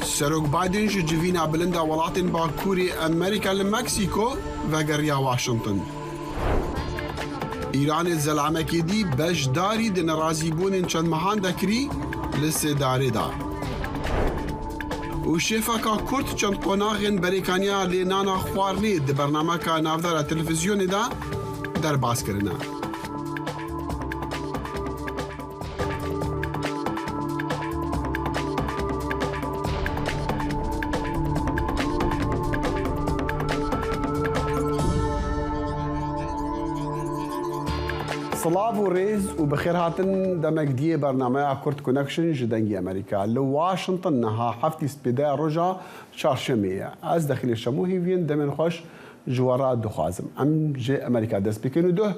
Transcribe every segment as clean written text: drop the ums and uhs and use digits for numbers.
سەرۆک بايدن ji civîna bilind a welatên Bakurê Amerîka li Meksîko vegeriya Washington. Îranê zelamekê dî beşdarî di nerazîbûnên çendmehan de kirî li Sêdarê da. û şêfeka Kurd çend qonaxên berêkaniya lênana xwarinê di bernameka navdara televîzyonê de derbas kirine. سلاف و ريز وبخير هاتن دمجدية برنامج كورت كونكشن جدنجي أمريكا لواشنطن نها حفتي سبيدا رجع شارشمية از داخل الشموهي فين دمن خوش جوارات دخازم ام جي أمريكا دست بكينو ده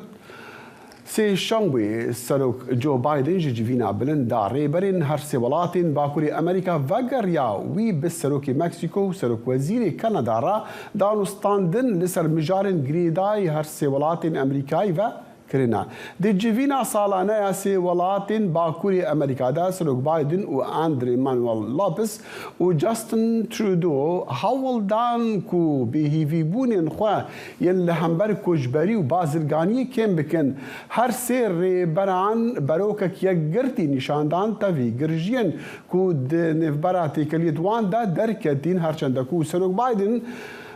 سي شنبه سلوك جو بايدن جيفينا بلند داري برين هر سيولاتين باكوري أمريكا فقر يا وي بالسلوكي مكسيكو سلوك وزيري كندا را دانو ستاندن لسر مجارن جريداي هر سيولاتين أمريكاي و کرنا دی جیوینا سالانه اسی ولاتین باکوری امریکا دا سلوک بایدن و اندری مانوئل لوپس و جاستن ترودو هاولدان کو بهیوی بونین خوا یل همبر کوجبری و بازرگانی کم بکن هر سیر بران بروکک یک گرتی نشاندان تاوی گرجین کو نفبراتی کلیت وان دا درکتین هرچند کو سلوک بایدن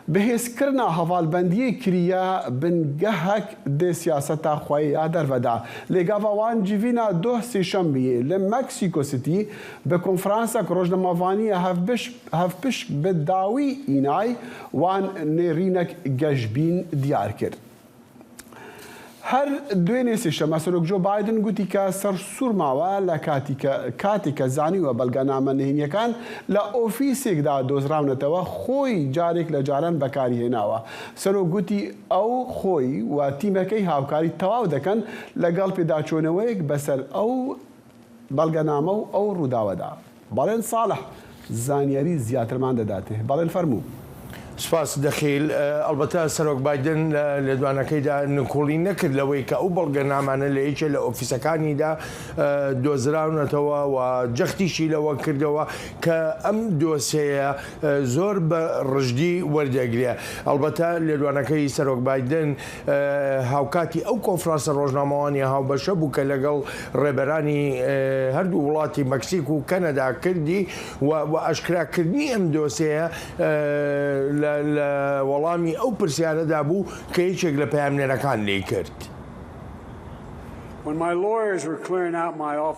بهیس کرنا حوالبندی کریا بنگهک د سیاست خواه در ودا لگاوا وان جیوینا دو سی شنبه لمکسیکو سیتی به کنفرانسا کروج نماوانی هف پش بداوی اینای وان نرینک گجبین دیار کرد. هر دوێنێ سێشەمە سەرۆک جو بايدن گوتی کە سەرسوورماوە لە کاتێکە زانی و بەڵگەنامە نهێنیەکان لە ئۆفیسێکدا دۆزراونەتەوە خۆی جارێک لە جاران بەکاری هێناوە. سەرۆک گوتی ئەو خۆی و تیمەکەی هاوکاری تەواو دەکەن لەگەڵ پێداچۆنەوەیەک بەسەر ئەو بەڵگەنامە و ئەو ڕووداوەدا. بەڵێن ساڵح زانیاری زیاترمان دەداتێ. بەڵێن فەرموو. سپاس دەخیل ئەلبەتە سەرۆک بايدن لە دوانەکەیدا نکۆڵی نەکرد لەوەی کە ئەو بەڵگەنامانە لە یەکێ لە ئۆفیسەکانیدا دۆزراونەتەوە و جەختیشی لەوە کردەوە کە ئەم دۆسەیە زۆر بە ڕژدی وەردەگرێ. ئەلبەتە لە دوانەکەی سەرۆک بايدن هاوکاتی ئەو کۆنفرانسە ڕۆژنامەوانی هاوبەشە بوو کە لەگەڵ ڕێبەرانی هەردوو وڵاتی مەکسیک و کەنەدا کردی و ئەشکراکردنی ئەم دۆسەیە لە وەڵامی ئەو پرسیارەدا بوو کە هیچێک لە پەیامنێرەکان لێ کرد.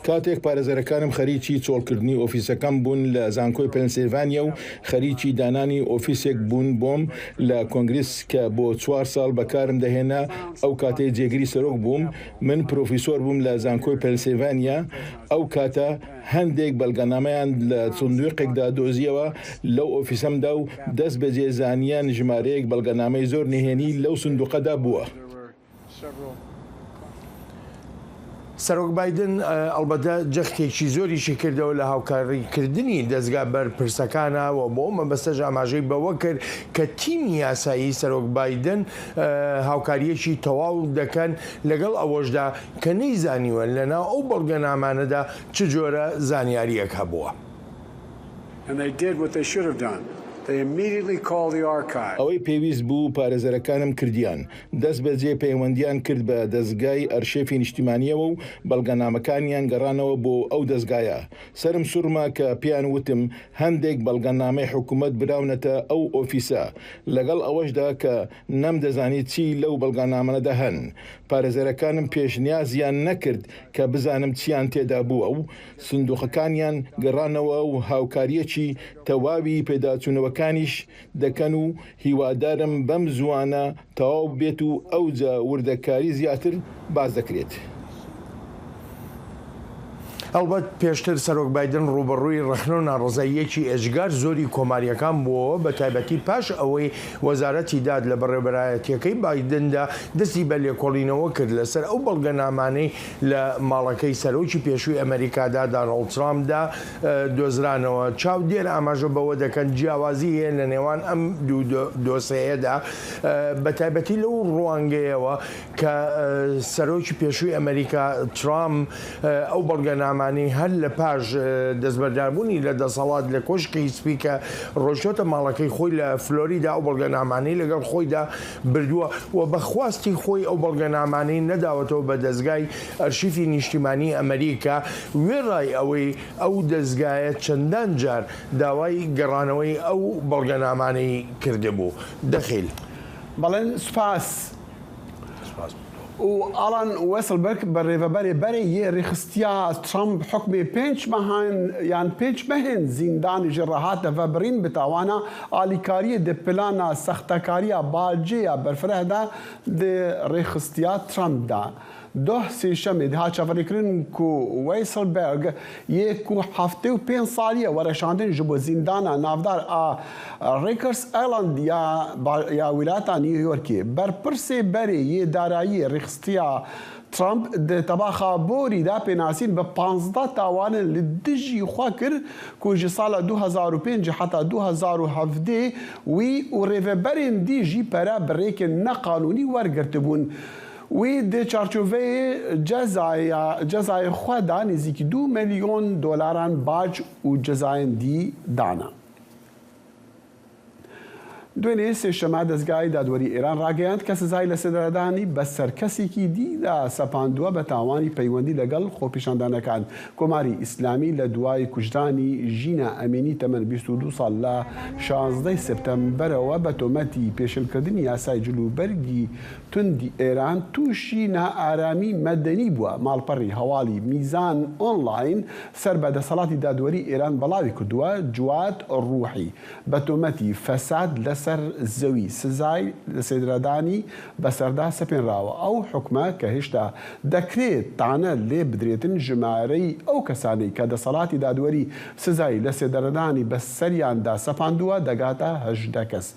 کاتێک پارێزەرەکانم خەریکی چۆڵکردنی ئۆفیسەکەم بوون لە زانکۆی پەنسیلڤانیا و خەریکی دانانی ئۆفیسێک بوون بۆم لە کۆنگریس کە بۆ 4 ساڵ بەکارم دەهێنا ئەو کاتەی جێگیری سەرۆک بووم من پرۆفیسۆر بووم لە زانکۆی پەنسیلڤانیا ئەو کاتە هەندێک بەڵگەنامەیان لە چندوێقێکدا دۆزیەوە لەو ئۆفیسەمدا و دەست بە جێزانیان ژمارەیەک بەڵگەنامەی زۆر نهێنی لەو سندوقەدا بووە. سەرۆک بايدن ئەلبەتە جەختێکی زۆریشی کردەوە لە هاوکاریکردنی دەستگا بەرپرسەکانەوە بۆ مەبەستەش ئاماژەی بەوە کرد کە تیمی یاسایی سەرۆک بايدن هاوکاریەکی تەواو دەکەن لەگەڵ ئەوەشدا کە نەیزانیوە لەناو ئەو بەڵگەنامانەدا چ جۆرە زانیاریەک هەبووە. ئەوەی پێویست بوو پارێزەرەکانم کردیان دەست بەجێ پەیوەندیان کرد بە دەستگای ئەرشێفی نیشتیمانیەوە و بەڵگەنامەکانیان گەڕانەوە بۆ ئەو دەستگایە. سرم سوورما کە پیان وتم هەندێک بەڵگەنامەی حکوومەت براونەتە ئەو ئۆفیسە لەگەڵ ئەوەشدا کە نەمدەزانی چی لەو بەڵگەنامەدا هەن. پارێزەرەکانم پێشنیازیان نەکرد کە بزانم چیان تێدا بووە و سندوقەکانیان گەڕانەوە و هاوکاریەکی تەواوی پێداچوونەوەکانیش دەکەن و هیوادارم بەم زوانە تەواو بێت و ئەوجا وردەکاری زیاتر باز دەکرێت. ئەلبەت پێشتر سەرۆک بايدن ڕوبەڕووی ڕەخنە و ناڕزاییەکی ئێجگار زۆری کۆماریەکان بووە بە تایبەتی پاش ئەوەی وەزارەتی داد لە بەڕێوەبەرایەتیەکەی بايدندا دەستی بە لێکۆڵینەوە کرد لەسەر ئەو بەڵگەنامانەی لە ماڵەکەی سەرۆکی پێشووی ئەمریکادا داناڵد ترامپدا دۆزرانەوە. چاودێر ئاماژە بەوە دەکەن جیاوازی هەیە لە نێوان ئەم دوو دۆسەیەدا بە تایبەتی لەو ڕوانگەیەوە کە سەرۆکی پێشووی ئەمریکا ترامپ ئەو بەڵگەنامە بەڵگەنامانی هەر لە پاش دەستبەرداربوونی لە دەسەڵات لە کۆشکی سپیکە ڕۆژۆتە ماڵەکەی خۆی لە فلۆریدا ئەو بەڵگەنامانەی لەگەڵ خۆیدا بردووە و بەخواستی خۆی ئەو بەڵگەنامانەی نەداوەتەوە بە دەستگای ئەرشیفی نیشتیمانی ئەمریکا وێڕای ئەوەی ئەو دەستگایە چەندان جار داوای گەڕانەوەی ئەو بەڵگەنامانەی کردبوو. دەخیل بەڵێن سوپاس و ئالان وەسلبەرگ بە ڕێڤەبەرێ بەرێ یێ ڕێخستیا ترامپ حکمێ 5 مەهان یان 5 مەهێن زیندانیژی ڕەهاتە ڤەبرین بتاوانە ئالیکاریە دە پلانا سەختەکاریە باجەیە بەرفرەهدا دە ڕێخستیا ترامپدا. دوه سێشەمێ دها چاوەڕێکردن و وەیسلبەرگ یەک و هەفتە و 5 ساڵیە وەرەشاندن ji بۆ زیندانە ناودار ئا ڕێکرس ئایلاند یا ویلایەتە نیویۆرکێ بەرپرسێ بەرێ یێ داراییە ڕێخستیا ترامپ تەباخا بۆریدا پێناسین بە 15 تاوانن لە دژی خوا کرد کو ji ساڵە 2005 حتا 2017 وی و ڕێڤەبەرên دیژی پەرە بڕێکên neqanûnî وەرگرتبوون. وی دê çarçoveyê cezayê xwe da nêzîkî 2 milyon dolaran bac û cezayên dî dana. دوێنێ سێشەما دەستگای دادوەری ئێران ڕاگەیاند کە سزای لە سەردەدانی بە سەرکەسێکی دیدا سەپاندووە بە تاوانی پەیوەندی لەگەڵ خۆپیشاندانەکان. کۆماری ئیسلامی لە دوای کوژرانی ژینە ئەمینی تەمەن 22 ساڵ لە 16 سپتەمبەرەوە بە تۆمەتی پێشلکردنی یاسای جلوبەرگی توندی ئێران تووشی نائارامی مەدەنی بووە. ماڵپەڕی هەواڵی میزان ئۆنلاین سەر بە دەسەڵاتی دادوەری ئێران بەڵاوی کردووە جواد ڕوحی بە تۆمەتی فەساد لەسەر زەوی سزای لە سێدرەدانی بەسەردا سەپێنراوە. ئەو حکومە کە هێشتا دەکرێت تانە لێ بدرێتن ژمارەی ئەو کەسانەی کە دەسەڵاتی دادوەری سزای لە سێدەرەدانی بەسەریاندا سەپاندووە دەگاتە 18 کەس.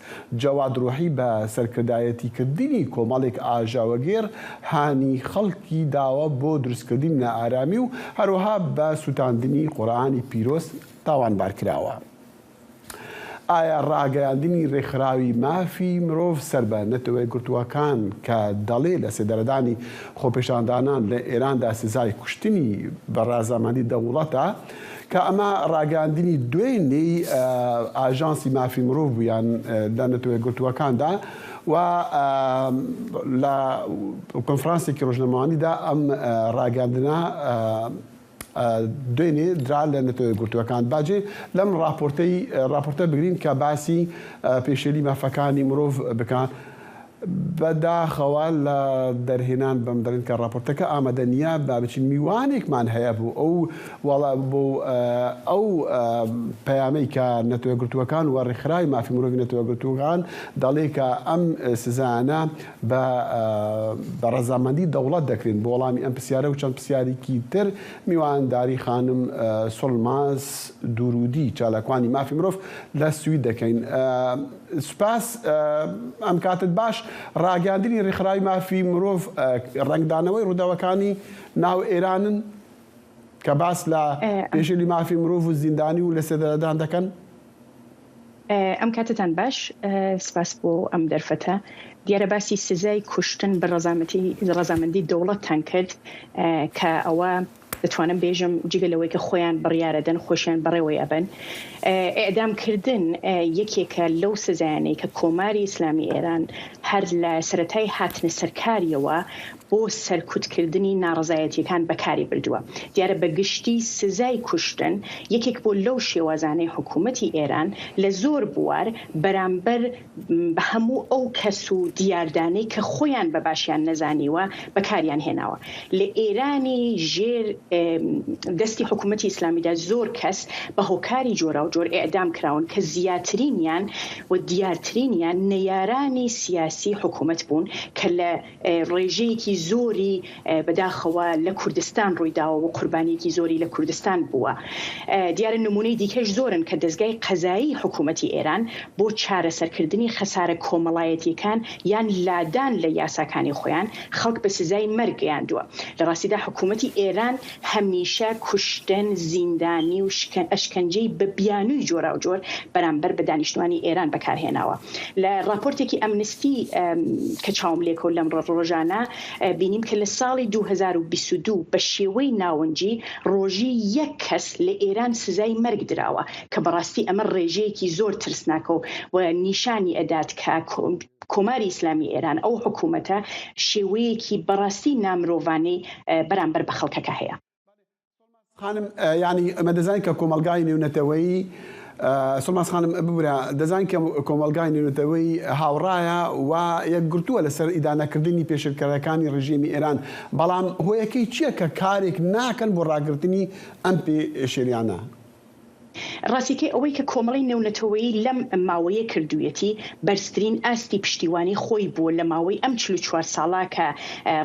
جەواد ڕوحی بە سەرکردایەتیکردنی کۆمەڵێک ئاژاوەگێر هانی خەڵکی داوە بۆ دروستکردنی نائارامی و هەروەها بە سوتاندنی قورئانی پیرۆز تاوانبار کراوە. ئایا ڕاگەیاندنی ڕێکخراوی مافی مرۆڤ سەر بە نەتەوەی گرتووەکان کە دەڵێ لە سێدەرەدانی خۆپیشاندانان لە ئێراندا سزای کوشتنی بە ڕازامەندی دەوڵەتە کە ئەمە ڕاگەاندنی دوێنێی ئاژانسی مافی مرۆڤ بوویان لە نەتەوەی گرتووەکاندا و لە کۆنفرانسێکی ڕۆژنەمەوانیدا ئەم ڕاگەاندنە دوێنێ درا لە نەتەوەی گرتووەکان. باجێ لەم راپۆرتە بگرین کە باسی پێشێلی مافەکانی مرۆڤ بکەن. بەداخەوە لە دەرهێنان بەم دەڵێن کە راپۆرتەکە ئامادە نییە بابچین میوانێکمان هەیە بوو ئەو پەیامەی کە نەتەوەی گرتووەکان و ڕێکخراوی مافی مرۆڤی نەتەوەی گرتووەکان دەڵێ کە ئەم سزانە بە ڕەزامەندی دەوڵەت دەکرێن بۆ وەڵامی ئەم پرسیارە و چەند پرسیارێکی تر میوانداری خانم سۆڵماس دوورودی چالاکوانی مافی مرۆڤ لە سوید دەکەین. سوپاس ئەم کاتت باش. ڕاگەاندنی ڕێکخراوی مافی مرۆڤ ڕنگدانەوەی ڕووداوەکانی ناو ئێرانن کە باس لە پێشێلی مافی مرۆڤ و زیندانی و لە سێدەرەدان دەکەن. ئەم کاتتان باش. سپاس بۆ ئەم دەرفەتە. دیارە باسی سزای کوشتن بە ڕەزامەندی دەوڵەتتان کرد کە ئەوە دەتوانم بێژم جگەلەوەی کە خۆیان بڕیارەدەن خۆشیان بەڕێوەی ئەبن. ئێدامکردن یەکێکە لەو سزایانەی کە کۆماری ئیسلامی ئێران هەر لە سەرەتای هاتنە سەرکاریەوە بۆ سەرکوتکردنی ناڕزایەتیەکان بەکاری بردووە. دیارە بەگشتی سزای کوشتن یەکێک بۆ لەو شێوازانەی حکوومەتی ئێران لە زۆر بوار بەرامبەر بە هەموو ئەو کەس و دیاردانەی کە خۆیان بە باشیان نەزانیوە بەکاریان هێناوە. لە ئێرانی ژێر دەستی حکوومەتی ئیسلامیدا زۆر کەس بە هۆکاری جۆرا و جۆر ئێعدام کراون کە زیاترینیان و دیارترینیان نەیارانی سیاسی حکوومەت بوون کە لە ڕێژەیەکی زۆری بەداخەوە لە کوردستان ڕوویداوە و قوربانیەکی زۆری لە کوردستان بووە. دیارە نمونەی دیکەش زۆرن کە دەستگای قەزایی حکوومەتی ئێران بۆ چارەسەرکردنی خەسارە کۆمەڵایەتیەکان یان لادان لە یاساکانی خۆیان خەڵک بە سزای مەرگ گەیاندووە. لە ڕاستیدا حکوومەتی ئێران هەمیشە کوشتن زیندانی و ئەشکەنجەی بە بیانووی جۆرا و جۆر بەرامبەر بە دانیشتوانی ئێران بەکارهێناوە. لە راپۆرتێکی ئەمنستی کە چاوم لێکۆ لەم ڕۆژانە بینیم کە لە ساڵی 2022 بە شێوەی ناوەنجی ڕۆژی یەک کەس لە ئێران سزای مەرگ دراوە کە بەڕاستی ئەمە ڕێژەیەکی زۆر ترسناکە و نیشانی ئەدات کە کۆماری ئیسلامی ئێران ئەو حکوومەتە شێوەیەکی بەڕاستی نامرۆڤانەی بەرامبەر بە خەڵکەکە هەیە. خانم ینی ئەمە دەزانین کە کۆمەلگای نێونەتەوەیی سڵماس خانم ببورە دەزانین کە کۆمەلگای نێونەتەوەی هاوڕایە و یەکگرتووە لەسەر ئیدانەکردنی پێشکەرەکانی ڕژیمی ئێران بەڵام هۆیەکەی چییە کە کارێک ناکەن بۆ ڕاگررتنی ئەم پێشێریانە؟ ڕاستیکەی ئەوەی کە کۆمەڵی نێونەتەوەیی لەم ماوەیە کردوویەتی بەرزترین ئاستی پشتیوانی خۆی بووە لە ماوەی ئەم 44 ساڵا کە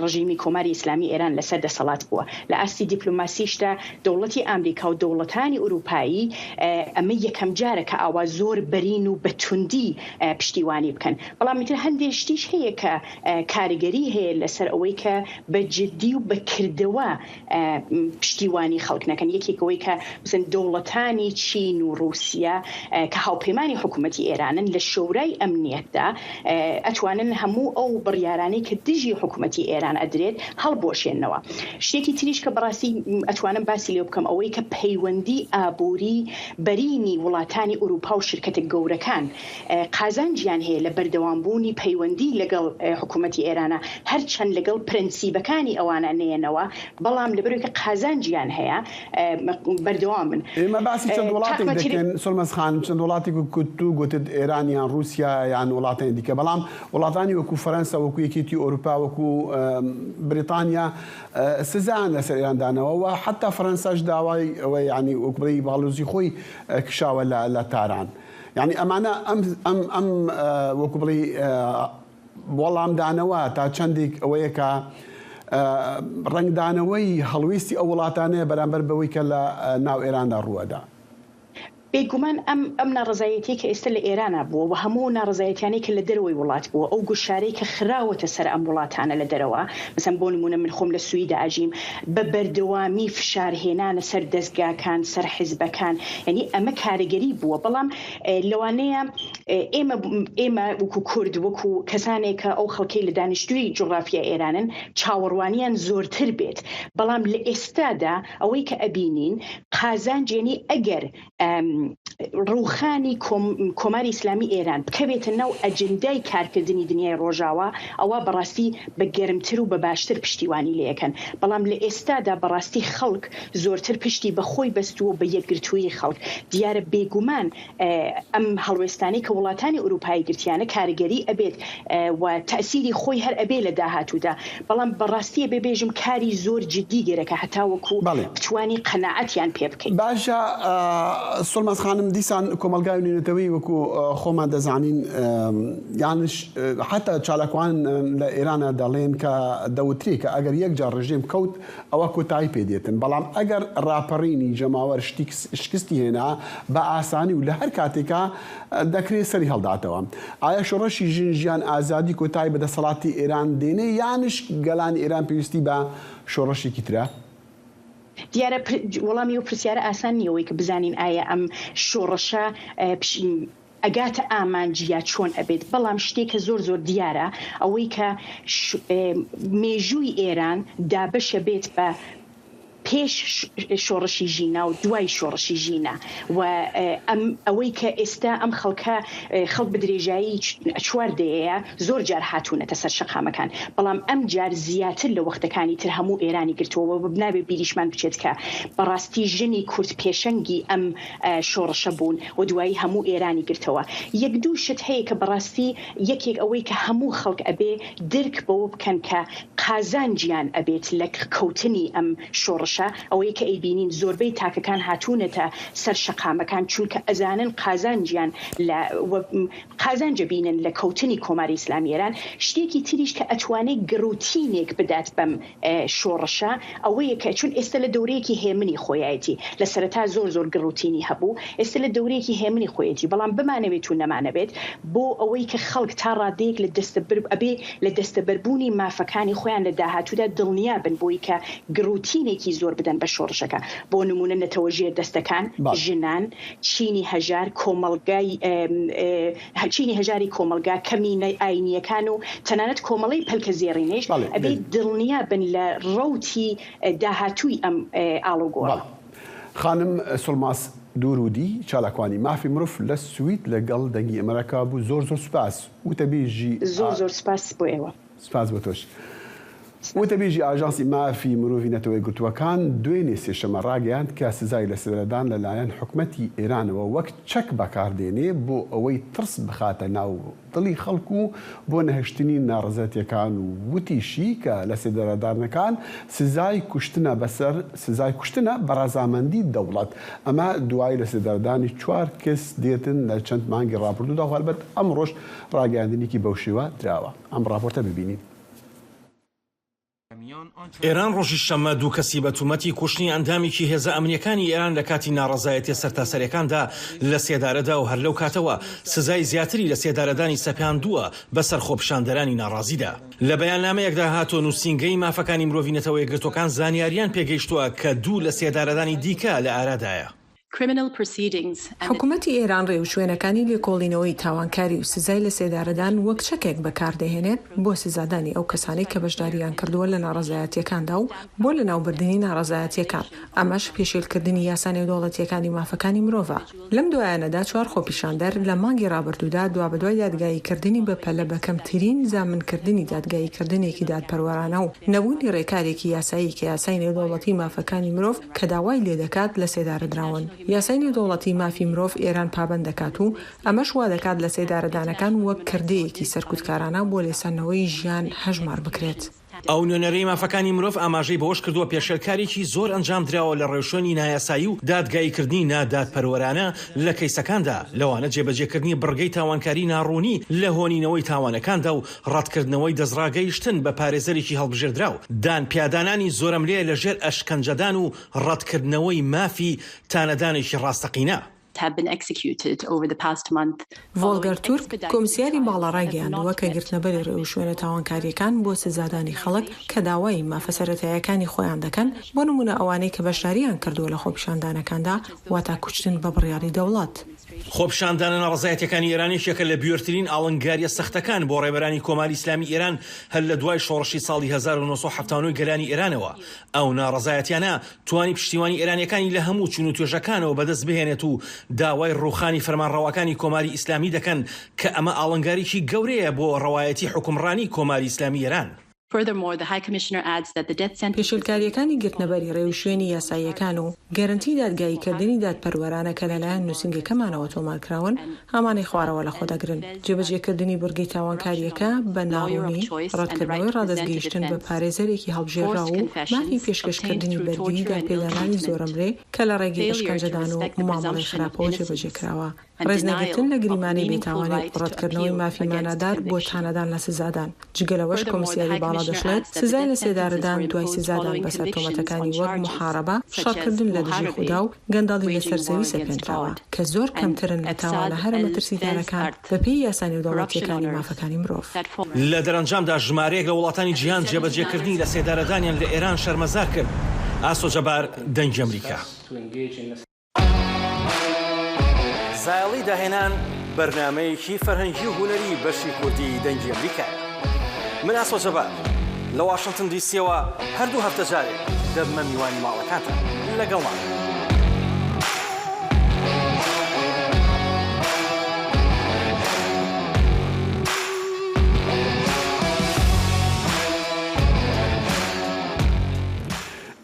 ڕژیمی کۆماری ئیسلامی ئێران لەسەر دەسەڵات بووە. لە ئاستی دیپلۆماسیشدا دەوڵەتی ئامریکا و دەوڵەتانی ئوروپایی ئەمە یەکەم جارە کە ئاوا زۆر بەرین و بەتوندی پشتیوانی بکەن. بەڵام میتر هەندێک شتیش هەیە کە کاریگەری هەیە لەسەر ئەوەی کە بەجددی و بەکردەوە پشتیوانی خەڵک نەکەن. یەکێکەوەی کە مثلا دەوڵەتانی چین و رووسیا کە هاوپەیمانی حکوومەتی ئێرانن لە شۆرای ئەمنیەتدا ئەتوانن هەموو ئەو بڕیارانەی کە دژی حکوومەتی ئێران ئەدرێت هەڵبۆشێنەوە. شتێکی تریش کە بەڕاستی ئەتوانم باسی لێ بکەم ئەوەی کە پەیوەندی ئابووری بەرینی وڵاتانی ئوروپا و شرکەتە گەورەکان قازانجیان هەیە لە بەردەوامبوونی پەیوەندی لەگەڵ حکوومەتی ئێرانە هەرچەند لەگەڵ پرەنسیبەکانی ئەوانە نێنەوە بەڵام لەبەرەوەی کە قازانجیان هەیە بەردەوامن. ئێمە باسی چەند وڵاتی دەکەن سڵمەس خان چەند وڵاتی کوتو گوتت ئێران یان رووسیا یان وڵاتانی دیکە بەڵام وڵاتانی وەکو فەرەنسا وەکو یەکێتی ئەوروپا وەکو بریتانیا سزان لەسەر ئێراندانەوە و حتا فەرەنساش داوای ئەوەی ینی وەکبڕی باڵوزی خۆی کشاوە لە تاران. یعنی ئەمانە ئەم وەکو بڵی وەڵامدانەوە تا چەندێک ئەوەیە کە ڕنگدانەوەی هەڵویستی ئەو وڵاتانەیە بەرامبەر بەوەی کە لە ناو ئێراندا ڕووەدا. بێگومان ئەم ناڕزایەتی کە ئێستا لە ئێرانە بووە و هەموو ناڕزایەتیانی کە لە دەرەوەی وڵات بووە ئەو گوشارەی کە خراوەتە سەر ئەم وڵاتانە لە دەرەوە مثلا بۆ نمونە من خۆم لە سویدا ئاژیم بە بەردەوامی فشارهێنانە سەر دەستگاکان سەر حیزبەکان یعنی ئەمە کاریگەری بووە. بەڵام لەوانەیە ئێمە وەکو کورد وەکو کەسانێک کە ئەو خەڵکەی لە دانیشتووی جوغرافیا ئێرانن چاوەڕوانیان زۆرتر بێت بەڵام لە ئێستادا ئەوەی کە ئەبینین قازانجێنی ئەگەر ڕووخانی کۆماری ئیسلامی ئێران بکەوێتە ناو ئەجندای کارکردنی دنیای ڕۆژاوە ئەوە بەڕاستی بە گەرمتر و بە باشتر پشتیوانی لەکەن. بەڵام لە ئێستادا بەڕاستی خەڵک زۆرتر پشتی بە خۆی بەستووە بە یەکگرتووی خەڵک. دیارە بێگومان ئەم هەڵوێستانی کە وڵاتانی ئوروپایی گرتیانە کارگەری ئەبێت و تەسیری خۆی هەر ئەبێ لە داهاتوودا بەڵام بەڕاستی بێبێژم کاری زۆر جددی گەرەکە هەتا وەکو بتوانی قەناعەتیان پێ بکەین. باشە سڵماس خانم دیسان کۆمەلگای نوێنەتەوەی وەکو خۆمان دەزانین یانش حتا چالاکوان لە ئێرانە دەڵێن کە دەوتری کە ئەگەر یەک جار ڕژیم کەوت ئەوە کۆتایی پێدێتن بەڵام ئەگەر ڕاپەڕینی جەماوەر شکستی هێنا بە ئاسانی و لە هەر کاتێکا دەکرێت سەری هەڵداتەوە. ئایا شۆڕەشی ژیان ئازادی کۆتایی بەدەسەڵاتی ئێران دێنێ یانش گەلانی ئێران پێویستی بە شۆڕەشێکی ترە؟ دیارە وەڵامی و پرسیارە ئاسان نیەوەی کە بزانین ئایا ئەم شۆڕەشە ئەگاتە ئامانجیا چۆن ئەبێت بەڵام شتێکە زۆر دیارە ئەوەی کە مێژووی ئێران دابەشە بێت بە پێش شۆڕەشی ژینە و دوای شۆڕەشی ژینە و ئەوەی کە ئێستا ئەم خەڵک بە درێژایی چواردەیە زۆر جار هاتوونەتە سەر شەقامەکان بەڵام ئەم جار زیاتر لە وەختەکانی تر هەموو ئێرانی گرتووە بنابێ بیریشمان بچێت کە بەڕاستی ژنی کورد پێشەنگی ئەم شۆڕەشە بوون و دوایی هەموو ئێرانی گرتەوە. یەک دوو شت هەیە کە بەڕاستی یەکێک ئەوەی کە هەموو خەڵک ئەبێ درک بەوە بکەن کە قازانجیان ئەبێت لە کەوتنی ئەم شۆڕەشە ئەوەی کە ئەیبینین زۆربەی تاکەکان هاتوونەتە سەر شەقامەکان چونکە ئەزانن قازانجە بینن لە کەوتنی کۆماری ئیسلامی ئێران. شتێکی تریش کە ئەتوانێت گروتینێک بدات بەم شۆڕەشە ئەوەیە کە چون ئێستا لە دەورەیەکی هێمنی خۆیەتی لە سەرەتا زۆر گروتینی هەبوو ئێستا لە دەورەیەکی هێمنی خۆیەتی بەڵام بمانەوێت و نەمانەبێت بۆ ئەوەی کە خەڵک تا ڕادەیەک لە دەستەبەربوونی مافەکانی خۆیان لە داهاتوودا دڵنیا بن بۆی کە گروتینێکی زۆر زۆر بدەن بە شۆڕشەکە بۆ نمونە نەتەوەژیە دەستەکان ژنان چینی هەژار کۆمەڵگای چینی هەژاری کۆمەلگا کەمینە ئاینیەکان و تەنانەت کۆمەڵی پەلکە زێڕینەش ئەبێ دڵنیا بن لە ڕەوتی داهاتووی ئەم ئاڵوگۆڕە. خانم سڵماس دوورودی چالاکوانی مافی مرۆڤ لە سوید لەگەڵ دەنگی ئەمریکا بوو. زۆر سوپاس وتەبێژی زۆر سپاس بۆ ئێوە. سپاس بۆ تۆش. وتەبێژی ئاژانسی مافی مرۆڤی نەتەوەی گرتووەکان دوێنێ سێشەمە ڕاگەیاند کە سزای لەسەردان لەلایەن حکومەتی ئێرانەوە وەک چەک بەکاردێنێ بۆ ئەوەی ترس بخاتە ناو دڵی خەڵکو و بۆ نەهێشتنی ناڕزەتیەکان و وتیشی کە لە سێدەرەدارنەکان سزای کوشتنە بە ڕەزامەندی دەوڵەت. ئەمە دوای لە سێدەردانی 4 کەس دێتن لە چەند مانگی ڕابردوودا و هەڵبەت ئەمڕۆژ ڕاگەیاندنێکی بەو شێوە دراوە. ئەم ڕاپۆرتە ببینین. ئێران ڕۆژی شەممە 2 کەسی بە تومەتی کوشتنی ئەندامێکی هێزە ئەمنیەکانی ئێران لە کاتی ناڕەزایەتی سەرتاسەریەکاندا لە سێدارەدا و هەر لەو کاتەوە سزای زیاتری لە سێدارەدانی سەپیاندووە بەسەر خۆپشاندەرانی ناڕازیدا. لە بەیاننامەیەکدا هاتۆ نووسینگەی مافەکانی مرۆڤی نەتەوەی گرتوەکان زانیاریان پێگەیشتووە کە 2 لە سێدارەدانی دیکە لە ئارادایە. حکوومەتی ئێران ڕێوشوێنەکانی لێکۆڵینەوەی تاوانکاری و سزای لە سێدارەدان وەک چەکێک بەکاردەهێنێت بۆ سزادانی ئەو کەسانی کە بەشداریان کردووە لە ناڕەزایەتیەکاندا و بۆ لە ناوبردننی ناڕەزایەتیەکان. ئەمەش پێشێلکردنی یاسا نێودەوڵەتیەکانی مافەکانی مرۆڤە. لەم دوایانەدا 4 خۆپیشاندەر لە مانگی ڕابردوودا دوابەدوای دادگاییکردنی بەپەلە بەکەمترین زامنکردنی دادگاییکردنێکی دادپەروەرانە و نەبوونی ڕێکارێکی یاسایی کە یاسای نێودەوڵەتی مافەکانی مرۆڤ کە داوای لێ دەکات لە سێدارەدراون. یاسای نێودەوڵەتی مافی مرۆڤ ئێران پابەند دەکات و ئەمەش وا دەکات لە سێدارەدانەکان وەک کردەیەکی سەرکوتکارانە بۆ لێسانەوەی ژیان هەژمار بکرێت. ئەو نوێنەرەی مافەکانی مرۆڤ ئاماژەی بەوەش کردووە پێشێلکارێکی زۆر ئەنجام دراوە لە ڕێوشێنی نایاسایی و دادگاییکردنی نادادپەروەرانە لە کەیسەکاندا لەوانە جێبەجێکردنی بڕگەی تاوانکاری ناڕوونی لە هۆنینەوەی تاوانەکاندا و ڕەتکردنەوەی دەزڕاگەیشتن بە پارێزەرێکی هەڵبژێردراو دان پیادانانی زۆرم لێ لەژێر ئەشکەنجەدان و ڕەتکردنەوەی مافی تانەدانێکی ڕاستەقینە. ڤۆلگەر تورک کۆمسیاری باڵا ڕاگەیاندووە کە گرتنەبەری ڕێوشوێنە تاوانکاریەکان بۆ سزادانی خەڵک کە داوای مافە سەرەتاییەکانی خۆیان دەکەن بۆ نمونە ئەوانەی کە بەشداریان کردووە لە خۆپیشاندانەکاندا واتە کوشتن بە بڕیاری دەوڵات. خۆپشاندانە ناڕەزایەتیەکانی ئێرانیشێکە لە بیورترین ئاڵنگاریە سەختەکان بۆ ڕێبەرانی کۆماری ئیسلامی ئێران هەر لە دوای شۆڕشی ساڵی 1970 گەلانی ئێرانەوە. ئەو ناڕەزایەتیانە توانی پشتیوانی ئێرانیەکانی لە هەموو چون و توێژەکانەوە بەدەست بهێنێت و داوای ڕوخانی فەرمانڕەوەکانی کۆماری ئیسلامی دەکەن کە ئەمە ئاڵنگاریی گەورەیە بۆ ڕەوایەتی حکومڕانی کۆماری ئیسلامی ئێران. پێشێلکاریەکانی گرتنەبەری ڕێوشوێنی یاساییەکان و گەرنتی دادگاییکردنی دادپەروەرانە کە لەلایەن نووسینگەکەمانەوە تۆمارکراون هەمانەی خوارەوە لە خۆدەگرن. جێبەجێکردنی بورگەی تاوانکاریەکە بە ناڕوونی ڕەتکردنەوەی ڕادەستگەیشتن بە پارێزەرێکی هەڵبژێرا و مافی پێشکەشکردنی بەرگری داپێدانانی زۆرەمرێ کە لە ڕێگەی ئەشکەنجەدان و مامەڵەی خراپەوە جێبەجێکراوە. ڕێزنەگرتن لە گریمانی بێتاوانی ڕەتکردنەوەی مافی مانادار بۆ تانەدان لە سزادان. جگەلەوەش کۆمسیاری باڵا دەشڵێت سزای لە سێدارەدان دوای سزادان بەسەر تۆمەتەکانی وەک محارەبە، شەڕکردن لە دژی خودا و گەنداڵی لەسەر زەوی سەپێنراوە کە زۆر کەمترن لە تاوانە هەرە مەترسیدارەکان بەپێی یاسا نێودەوڵەتیەکانی مافەکانی مرۆڤ. لە دەرەنجامدا ژمارەیەک لە وڵاتانی جیهان جێبەجێکردنی لە سێدارەدانیان لە ئێران شەرمەزار کرد. ئاسۆ جەبار، دەنگی ئەمریکا. زایڵی داهێنان بەرنامەیەکی فەرهەنگی و هونەری بەشی کوردی دەنگی ئەمریکا. من ئاسۆ جەبار لە واشنگتن دیسیەوە هەردوو هەفتە جارێک دەبمە میوانی ماڵەکانتان لەگەڵمان.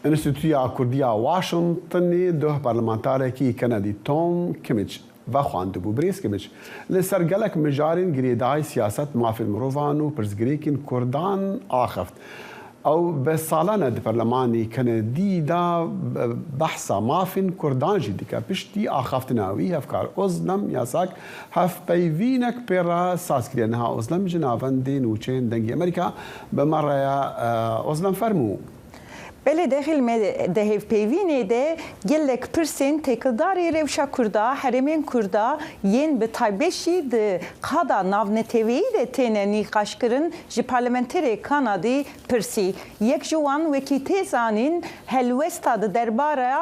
ئینستیتوتیا کوردیا واشنگتنی دۆ پەرلەمانتارێکی کەنەدی تۆم کمیچ بەخواندبوو بریس کمیچ لەسەر گەلێک مژارین گرێدای سیاست مافی مرۆڤان و پرسگرێکین کوردان ئاخەفت. ئەو بە ساڵانە دی پەرلەمانی کەنەدیدا بەحسا مافین کوردانژی دیکە پشتی ئاخافتناوی هەفکار ئۆزلەم یاساک هەفپەیڤینێک پێڕە سازکرێنها ئۆزلەم ژناڤەندی نوچێن دەنگی ئەمریکا بەمەڕەیە ئۆزلەم فەرموو. بله داخل دهیف پیوینه ده گلک پرسین تکداری روشا کردا حرمین کردا ین به تایبشی ده قادا ناونتوی ده تینه نیقاش کرن جی پارلمنتری کانادی پرسی یک جوان وکی تیزانین هلوستا ده درباره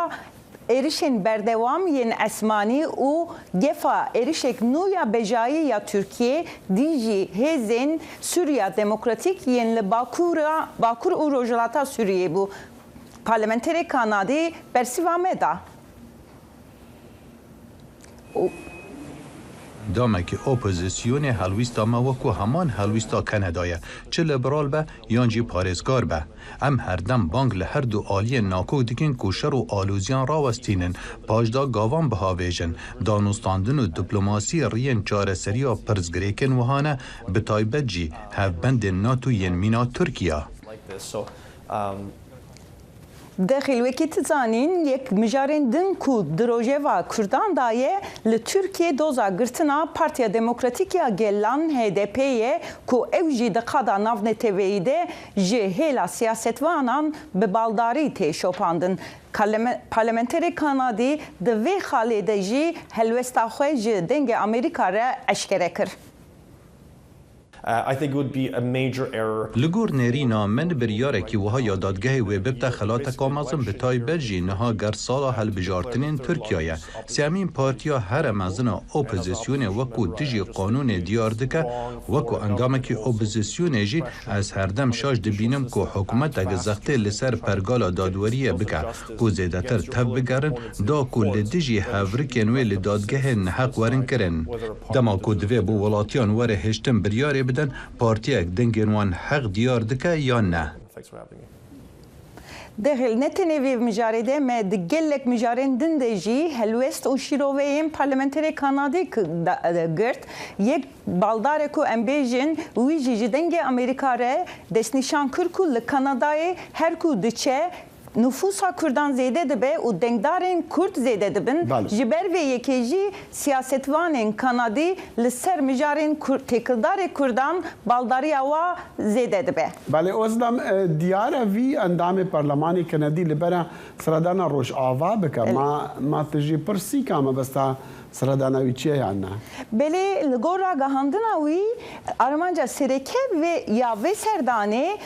erişin berdewam yen esmani u gefa erişek nuya bejayi ya Türkiye diji hezen Suriye demokratik yenle Bakur u rojlata Suriye bu parlamenteri kanadi bersivameda دامکی اپوزیسیون هلویستا ما وکو همان هلویستا کانادایه چه لیبرال به یانجی پارێزگار به ام هر دم بانگ لهر دو آلی ناکو دیکن کوشر و آلوزیان راوستینن پاجدا گاوان بهاویجن دانوستاندن و دیپلماسی ریین چاره سریا پرزگریکن وهانه به تایبت جی هفبند ناتو ین مینا ترکیه داخل وکی تزانین یک مجارین دن کو دروجوا کردان دایه لترکیه دوزا گرتنا پارتیا دموکراتیکیا گلان HDP'ye کو evji de kada navne TV'de je hela siyasetvanan be baldari te şopandın parlamenteri kanadi de ve halede ji helvesta xwe ji denge Amerika re eşkere kir. I think it would be a major error. لگور نرینا من بریاره کی وها یا دادگاه و ببتا خلات کامازم به تایبت جی نها گر سالا هل بجارتنین ترکیه سیامین پارتیا هر مزنا اپوزیسیون وکو دیجی قانون دیار دکه وکو انگام کی اپوزیسیون جی از هر دم شاش دبینم کو حکومت اگه زخته لسر پرگالا دادوریه بکه کو زیده تر تب بگرن دا کل دیجی هفرکن و لدادگاه نحق ورن کرن دما کو دوی بو ولاتیان وره هشتن بریاره بدن پارتیک دنگنوان حق دیار دکه یا نه داخل نتنوی مجارده مد گلک مجارن دندجی هلوست و شیرویم پارلمانتری کانادی گرت یک بالدار کو امبیجن ویجی دنگ امریکا ره دستنشان کرکو لکانادای هر کو دچه nüfusa Kürdan zeyde de be u dengdarên Kürt zeyde dibin ji ber vê yekê jî siyasetvanên Kanadî li ser mijarên têkildarê Kürdan baldariya wa zêde dibe. Belê Ozlam diyara vî endamê Parlemanê Kanadî li bera seredana Rojava bike ma tu jî pirsîka mebesta seredana wî çi ye yan ne? Belê li gora gihandina wî armanca sereke ve ya vê serdanê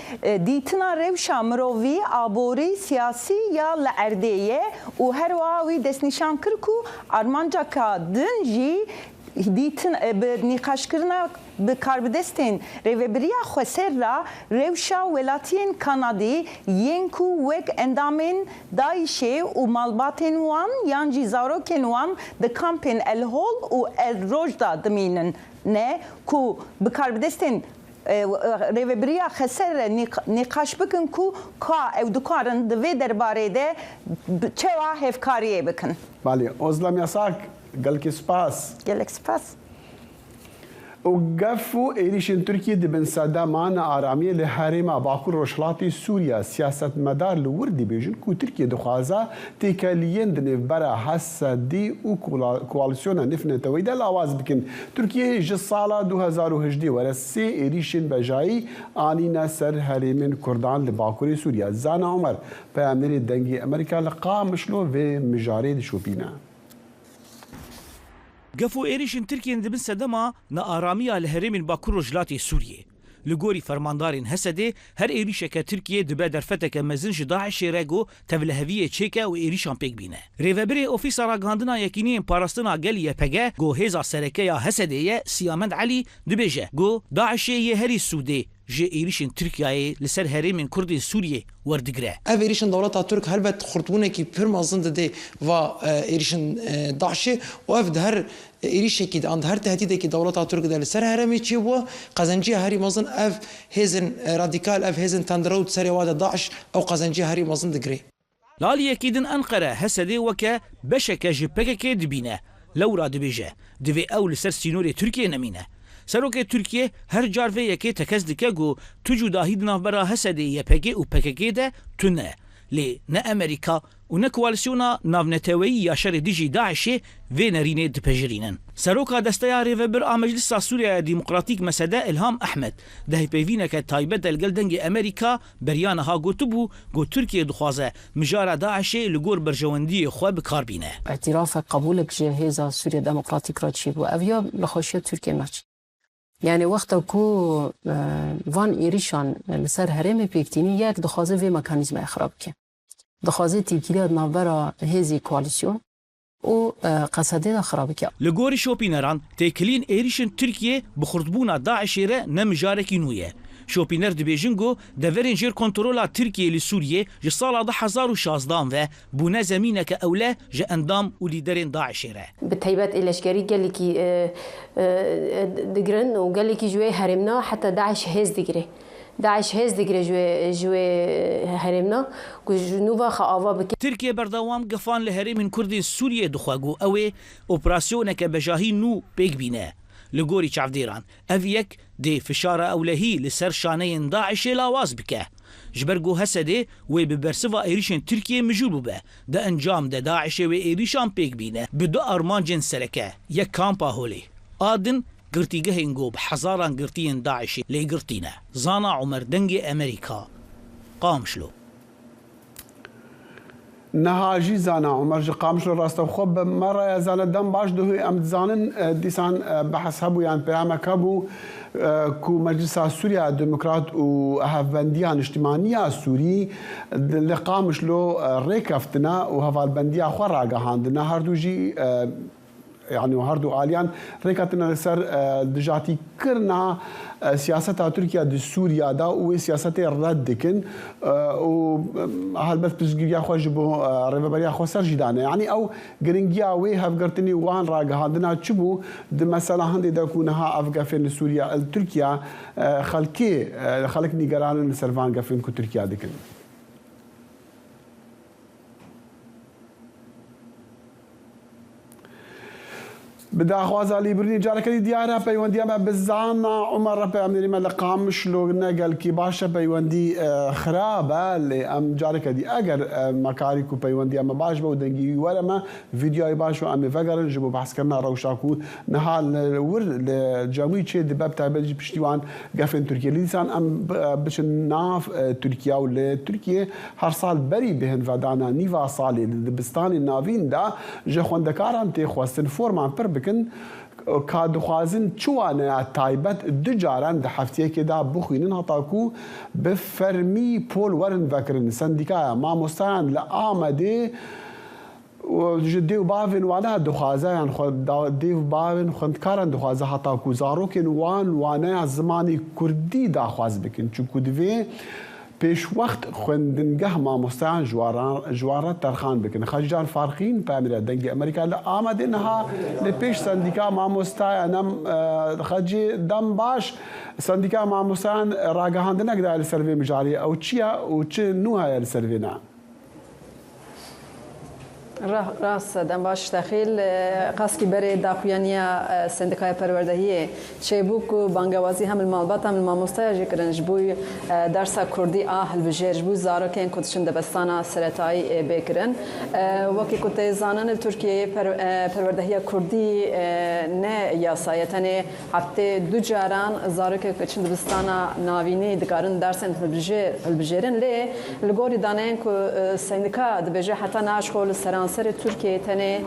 dîtina rewşa mirovî aborî siyasî ya li erdê û her wa wî destnîşan kir ku armancaka din jî dîtin bi nîqaşkirina bi karbidestên rêveberiya Xweser ra rewşa welatiyên Kanadî yên ku wek endamên Daişê û malbatên wan yan jî zarokên wan di kampên El Hol û El Roj da dimînin ne ku bi karbidestên rêveberiya Xweser re nîqaş bikin ku ka ew dikarin di vê derbarê de çawa hevkariyê bikin. Balê Ozlam yasak gelkî spas. Gelek spas. وقف إيريشن تركيا دبن سادمان آرامی لحرم باکور روشلاتی سوریا سیاست مدار لوردی بیجن کو ترکیا دخوازا تکالیین دنیو برا حسدی و کوالسیون نفنه تویده لاواز بکن ترکیا جس سالا 2018 ورسی إيريشن بجایی آنینا سر حرمین کردان لباکور سوریا زانا عمر پیامنری دنگی امریکا لقا مشلو و مجاری دشوبینا گفو ایریشن ترکیه دبن سدما نا آرامیه لهرمین باکور رجلاتی سوریه لگوری فرماندارین هسده هر ایریشه که ترکیه دبه درفته که مزنج داعش رگو تولهویه چیکه و ایریشان پیک بینه ریوبری اوفیس راگاندنا یکینین پاراستنا گلیه پگه گو هیزا سرکه یا هسده یه سیامند علی دبیجه گو داعش یه هری سوده جه ایریشن ترکیه لسر هرمین کردی سوریه وردگره. اف ایریشن دولت ترک هر بد خرطونه کی پرمازند ده و ایریشن داعشه و اف ده هر ایریشه کی اند هر تهدیده کی دولت ترک ده لسر هرمی چی و قزنجی هری مازن اف هزن رادیکال اف هزن تندرود سر واد داعش او قزنجی هری مازن دگری. لالی اکیدن انقره هسده وکه بشکه جپکه که دبینه لورا دبیجه دوی اول سر سینوری ترکیه نمینه. سروک ترکیه هر جارفه یکی تکز دکه گو تو جداهی دنافبرا هسده یه پگه و پکه ده تونه لێ نە ئەمریکا و نە کوالسیۆنا ناونەتەوەیی یاشەرێ دژی داعشێ vê nêrînê dipejirînin. Seroka Desteya Rêvebir a Meclisa Sûriya Demokratîk Mesede İlham Ehmed di hêpevîneke taybet el gel dengê Amerîka beriya niha gotibû got Tirkiye dixwaze mijara Daişê li gor berjewendiyê xwe bikar bîne. اعتراف قبولك جه هێزا Sûriya Demokratîk ra çîbû ev ya li xweşiya Tirkiye naçî. Yani wexta ku van êrîşan li ser herêmê pêktînî yek dixwaze vê mekanîzmayê xirab bike. Dixwaze tîkiliya navbera hêzî koalîsyon û qesedê de xirab bike. Li gorî şopîneran têkiliyên êrîşên Tirkiye bi xurtbûna Daişê re ne mijarekî nû ye. Şopîner dibêjin got deverên jêr kontrola Tirkiye li Sûriyê ji sala 2016 ve bûne zemîneke ewle ji endam û lîderên Daişê re. Bi taybet êleşkerî gelekî digirin û gelekî ji wê herêmna heta Daeş hêz digire. Daeş hêz digire ji wê herêmna ku ji nûva xwe ava bike. Tirkiye berdewam gefan li herêmên Kurdên Sûriyê dixwe got ew ê operasyoneke bejahî nû pêk bîne. Li gorî çavdêran ev yek dê fişara ewlehî li ser şaneyên Daişê lawaz bike. Ji ber got Hesedê wê bi bersiva êrîşên Tirkiye mijûl bûbe. Di encam de Daişê wê êrîşan pêk bîne bi du armancên sereke yek kampa holê. Adin girtîgehên got bi hezaran girtiyên Daişê lê girtîne. Zana Umer dengê Amerîka Qamişlo. نهاجی زانا عمر جی قامش رو راست خوب مرة زال دم باش دهوی ام زانن دیسان بحث هبو یان پیامک هبو کو مجلس سوریا دموکرات و هفبندیان اجتماعی سوری لقامش لو ریکفتنا و هفالبندیا خور راگهاندنا هر دو جی يعني وهردو آليان ريكاتنا لسر دجاتي كرنا سياسة تركيا دي سوريا دا و سياسة رد دكن و هالبث بزجيا خو جبو ريفبريا خو سر جدانه يعني او جرينجيا وي هفغرتني وان راغ هاندنا تشبو د مثلا هندي دكونها افغافين سوريا تركيا خلق نيجران سرفان غافين كو تركيا دكن بدا خوازا لیبرنی جاره کدی دیاره پیوندی ما بزانا عمر رب امری ما لقامش لو نقل کی باشه پیوندی خرابه لی ام جاره کدی اگر مکاری کو پیوندی ما باش بود دنگی ولا ما فيديو باش و ام فقرن جبو بحث کرنا روشاکو نهال ور جامعی چه دباب تابج پشتیوان گفن ترکیه لیسان ام بش ناف ترکیه و ترکیه هر سال بری بهن ودانا نیوا سالی دبستان ناوین دا جخوان دکارم تی خواستن فرمان پر بکن کادخوازن چوانه تایبت دو جاران ده هفتیه که دا بخوینن هتاکو به فرمی پول ورن وکرن سندیکا ما مستعان لآمده دیو باون وانا دخوازه یعنی دیو باون خندکارن دخوازه هتاکو زاروکن وانه زمانی کردی داخواز بکن چونکو دوی پیش وقت خوندنگه ما مستعان جوارات ترخان بکن خجار فارقین پامیر دنگی امریکا آمده نها لپیش سندیکا ما مستعانم خجی دم باش سندیکا ما مستعان راگهاندنگ دایل سروی مجاری او چیا او چه نوعه سروی نه راست دم باش داخل قاسکی بره داخویانیا سندیکای پروردهیه چه بوک بانگوازی هم المالبات هم الماموستای جکرنج بوی درس کردی آهل بجرج بو زارو کن کتشن دبستانا سرطای بکرن وقتی کت زانن ترکیه پروردهیه کردی نه یاسایتنه هفته دو جاران زارو که کتشن دبستانا ناوینی دکارن درسن هلبجرن لی لگوری دانین که سندیکا دبجه حتی ناشخول سران سر ترکیه تنه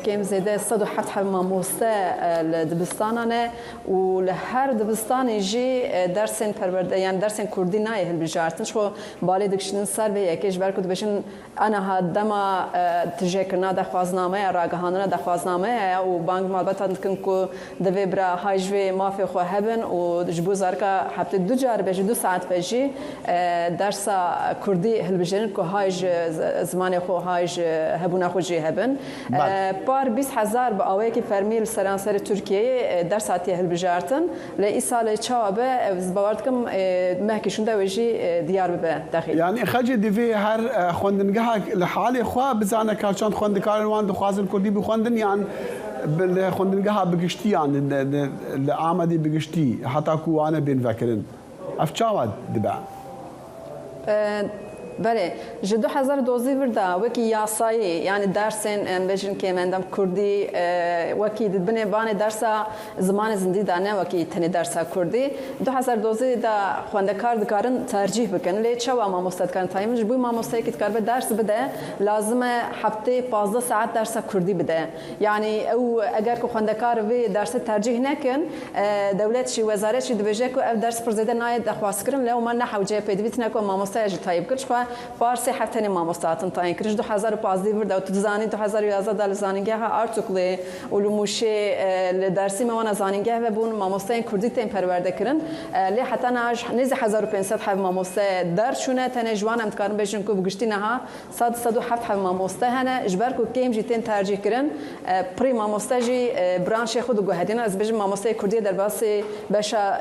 کم زده 107 ماموسته لدبستانانه و لهر دبستانی جی درسن پرورده یعنی درسن کردی نایه هلبجارتن شو بالی دکشن سر به یکیش برکت بشن انا هدما تجکرنا دخوازنامه راگهانه دخوازنامه و بانک مالبات کن کو دوی برا هایجوی مافی خو هبن و جبو زارکا هفته دو جار بجی 2 ساعت بجی درس کردی هلبجارن کو هایج زمان خو هایج هبون خوجی هبن بار 20000 به آوایی که فرمیل سرانسر ترکیه در ساعتی هلبجارتن لی سال چابه باورد کم محکشون دویجی دیار به داخل یعنی خجی دیوی هر خوندنگاه لحالی خواه بزانه کارچان خوندکارن وان دخوازن کردی بخوندن یعنی خوندنگاه بگشتی یعنی لآمدی بگشتی حتی کوانه بین وکرن افچاواد دبا بله ج 2012 وردا وکی یاسایی یعنی درسن بجن که مندم کردی وکی دبنه بان درسا زمان زندی دانه وکی تنی درسا کردی 2012 دا خواندکار دکارن ترجیح بکن لی چوا ما مستدکان تایمش بوی ما مستدکی دکار به درس بده لازمه هفته 15 ساعت درس کردی بده یعنی او اگر که خواندکار وی درس ترجیح نکن دولت شی وزارت شی دبیجه که اف درس پرزیده ناید دخواست کرن لو من نحو جه پیدویت نکو ما مستدکی تایب کرد خو فارسی هفته ما مستعتن تاین کرد 2015 وردا و تزانی 2011 دال زانینگه ها ارتقلی علوموشه لدرسی ما زانینگه و بون ما مستدکی کردی تیم پرورده کرن لی حتی ناج نیز 1500 حب ما مستد در شونه تن جوان ام تکارن بهشون کو بگشتی نه 107 حب ما مستد هنه اجبار کو کیم جیتن ترجیح کرن پری ما مستجی برانش خود گو هدین از بجم ما مستد کردی در باس باشا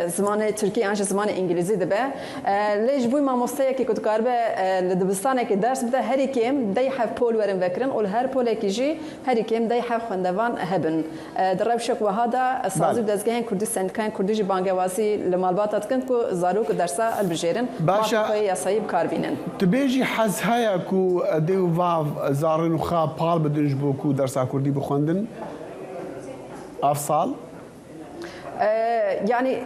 زمان ترکی انش زمان انگلیسی دبه لیج بوی ما مستد کی کار به لدبستان کی درس بده هری کیم دی حب پول ورن وکرن اول هر پول کی جی هری کیم دی حب خوندوان هبن در روشک و هذا سازی دزگاه کردی سندکان کردی جی بانگوازی لمالبات کن کو زاروک درسا البجيرن باشا يا صايب كاربينن تبيجي حز هيا كو ديو فاف زارن وخا بال بدنج بو كو درسا كردي بخوندن افصال يعني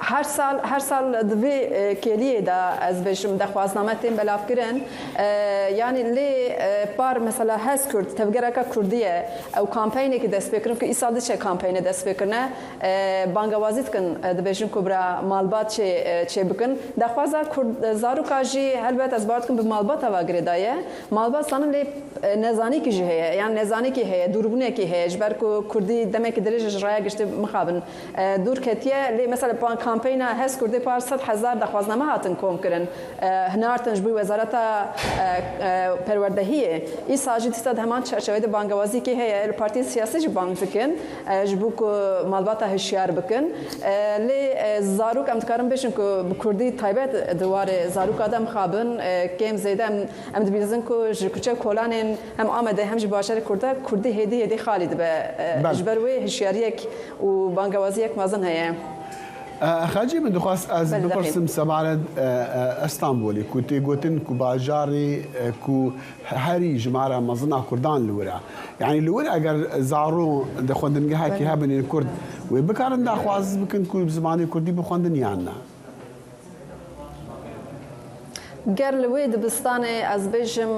هر سال دوی کلیه دا از بهشم دخواستنامه تیم بلاف کردن یعنی لی پار مثلا هست کرد تفکر که کردیه او کامپینی که دست بکرم که ایسال چه کامپینی دست بکرنه بانگوازیت کن دبیشم کبرا مالبات چه بکن دخواست کرد زارو کاجی هلبت از بارد کن به مالبات واگری دایه مالبات سانم لی نزانی کی جهه یعنی نزانی کی هه دوربونه کی هه جبر کو کردی دمه که درجه رای گشت مخابن دور کتیه لی مثلا پان کامپین هست کرده پار 100,000 دخواستنامه هاتن کم کردن هنارتن جبوی وزارت پروردهیه این ساجد است همان چرچوه بانگوازی که هی پارتی سیاسی جب بانگ بکن جبو کو مالبات هشیار بکن لی زاروک امتکارم بشن که بکردی تایبت دوار زاروک آدم خابن کم زیده ام دبیزن که جکوچه کلان هم آمده هم جباشر کرده کردی هدی خالد به جبروی هشیاریک و بانگوازی یک مازن هیه خاجي من دخواست از بپرسم سبعرد استانبولي كنتي قوتن كو باجاري كو هري جماعة مظنة كردان لورا يعني لورا اگر زارو دخوندن هاكي هابن الكرد وبكارن دخواست بكن كو زماني كردي بخوندن يانا گر لوی دبستان از بجم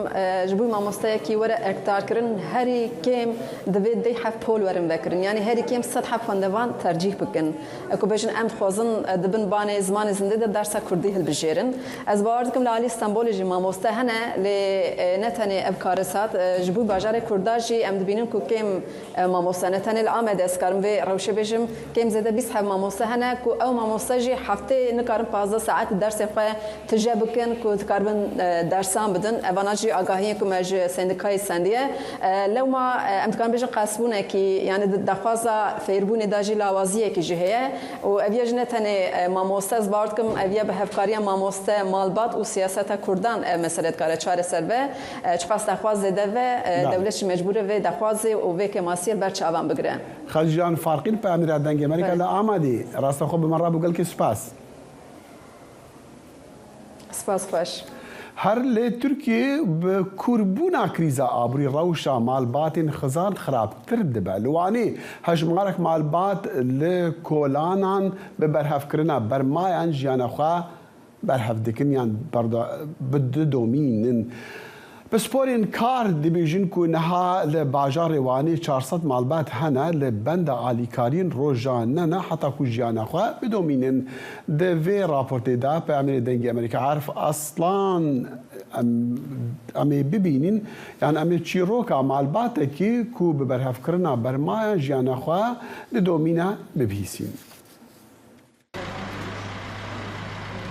جبوی ماموستای کی ور اکتار کرن هری کم دوی دی حف پول ورم بکرن یعنی هری کم 100 حف خوندوان ترجیح بکن اكو بجن ام خوازن دبن بان زمان زنده درس کردی هل بجیرن از باردکم لالی استانبول جی ماموستا هنه ل نتنی ابکارسات جبوی باجار کرداجی ام دبینن کو کم ماموستا نتنی الامد اسکارم و روشه بجم کم زده 20 حف ماموستا هنه کو او ماموستا جی هفته نکارم 15 ساعت درس خو تجابکن کو تقريبا درسان بدن افاناجي اگاهی که مج سندکای سندیه لو ما امکان بيجن قاسبونه کی يعني دخوازا فيربون داجي لاوازيه کی جهه و اویج نتنه ماموستاز باردکم اویا به هفکاری ماموسته مالبات و سیاست کردان مسئله کار چاره سربه چپاس دخواز زده و دولت مجبوره و دخواز و وک ماسیل بر چاوان بگره خالجان فارقين په امیر دنګ امریکا لا آمدی راست خو به مره بوګل کې سپاس سپاس خوش هر لی ترکیه به کربونا کریزا آبری روشا مالبات خزان خراب ترد به لوانی هجمارک مالبات لکولانان به برهف کرنا برمایان جیانا خواه برهف دکنیان بد دومینن بسپورین کار دبیجن کو نها لباجار روانی 400 مالبات هنه لبند آلیکارین روزانه نه حتی کو جیانا خواه بدومینن دوی راپورتی دا په امیر دنگی امریکا عارف اصلا امی ببینین یعنی امی چیروکا مالبات کی کو ببرهف کرنا برمایا جیانا خواه لدومینه ببیسین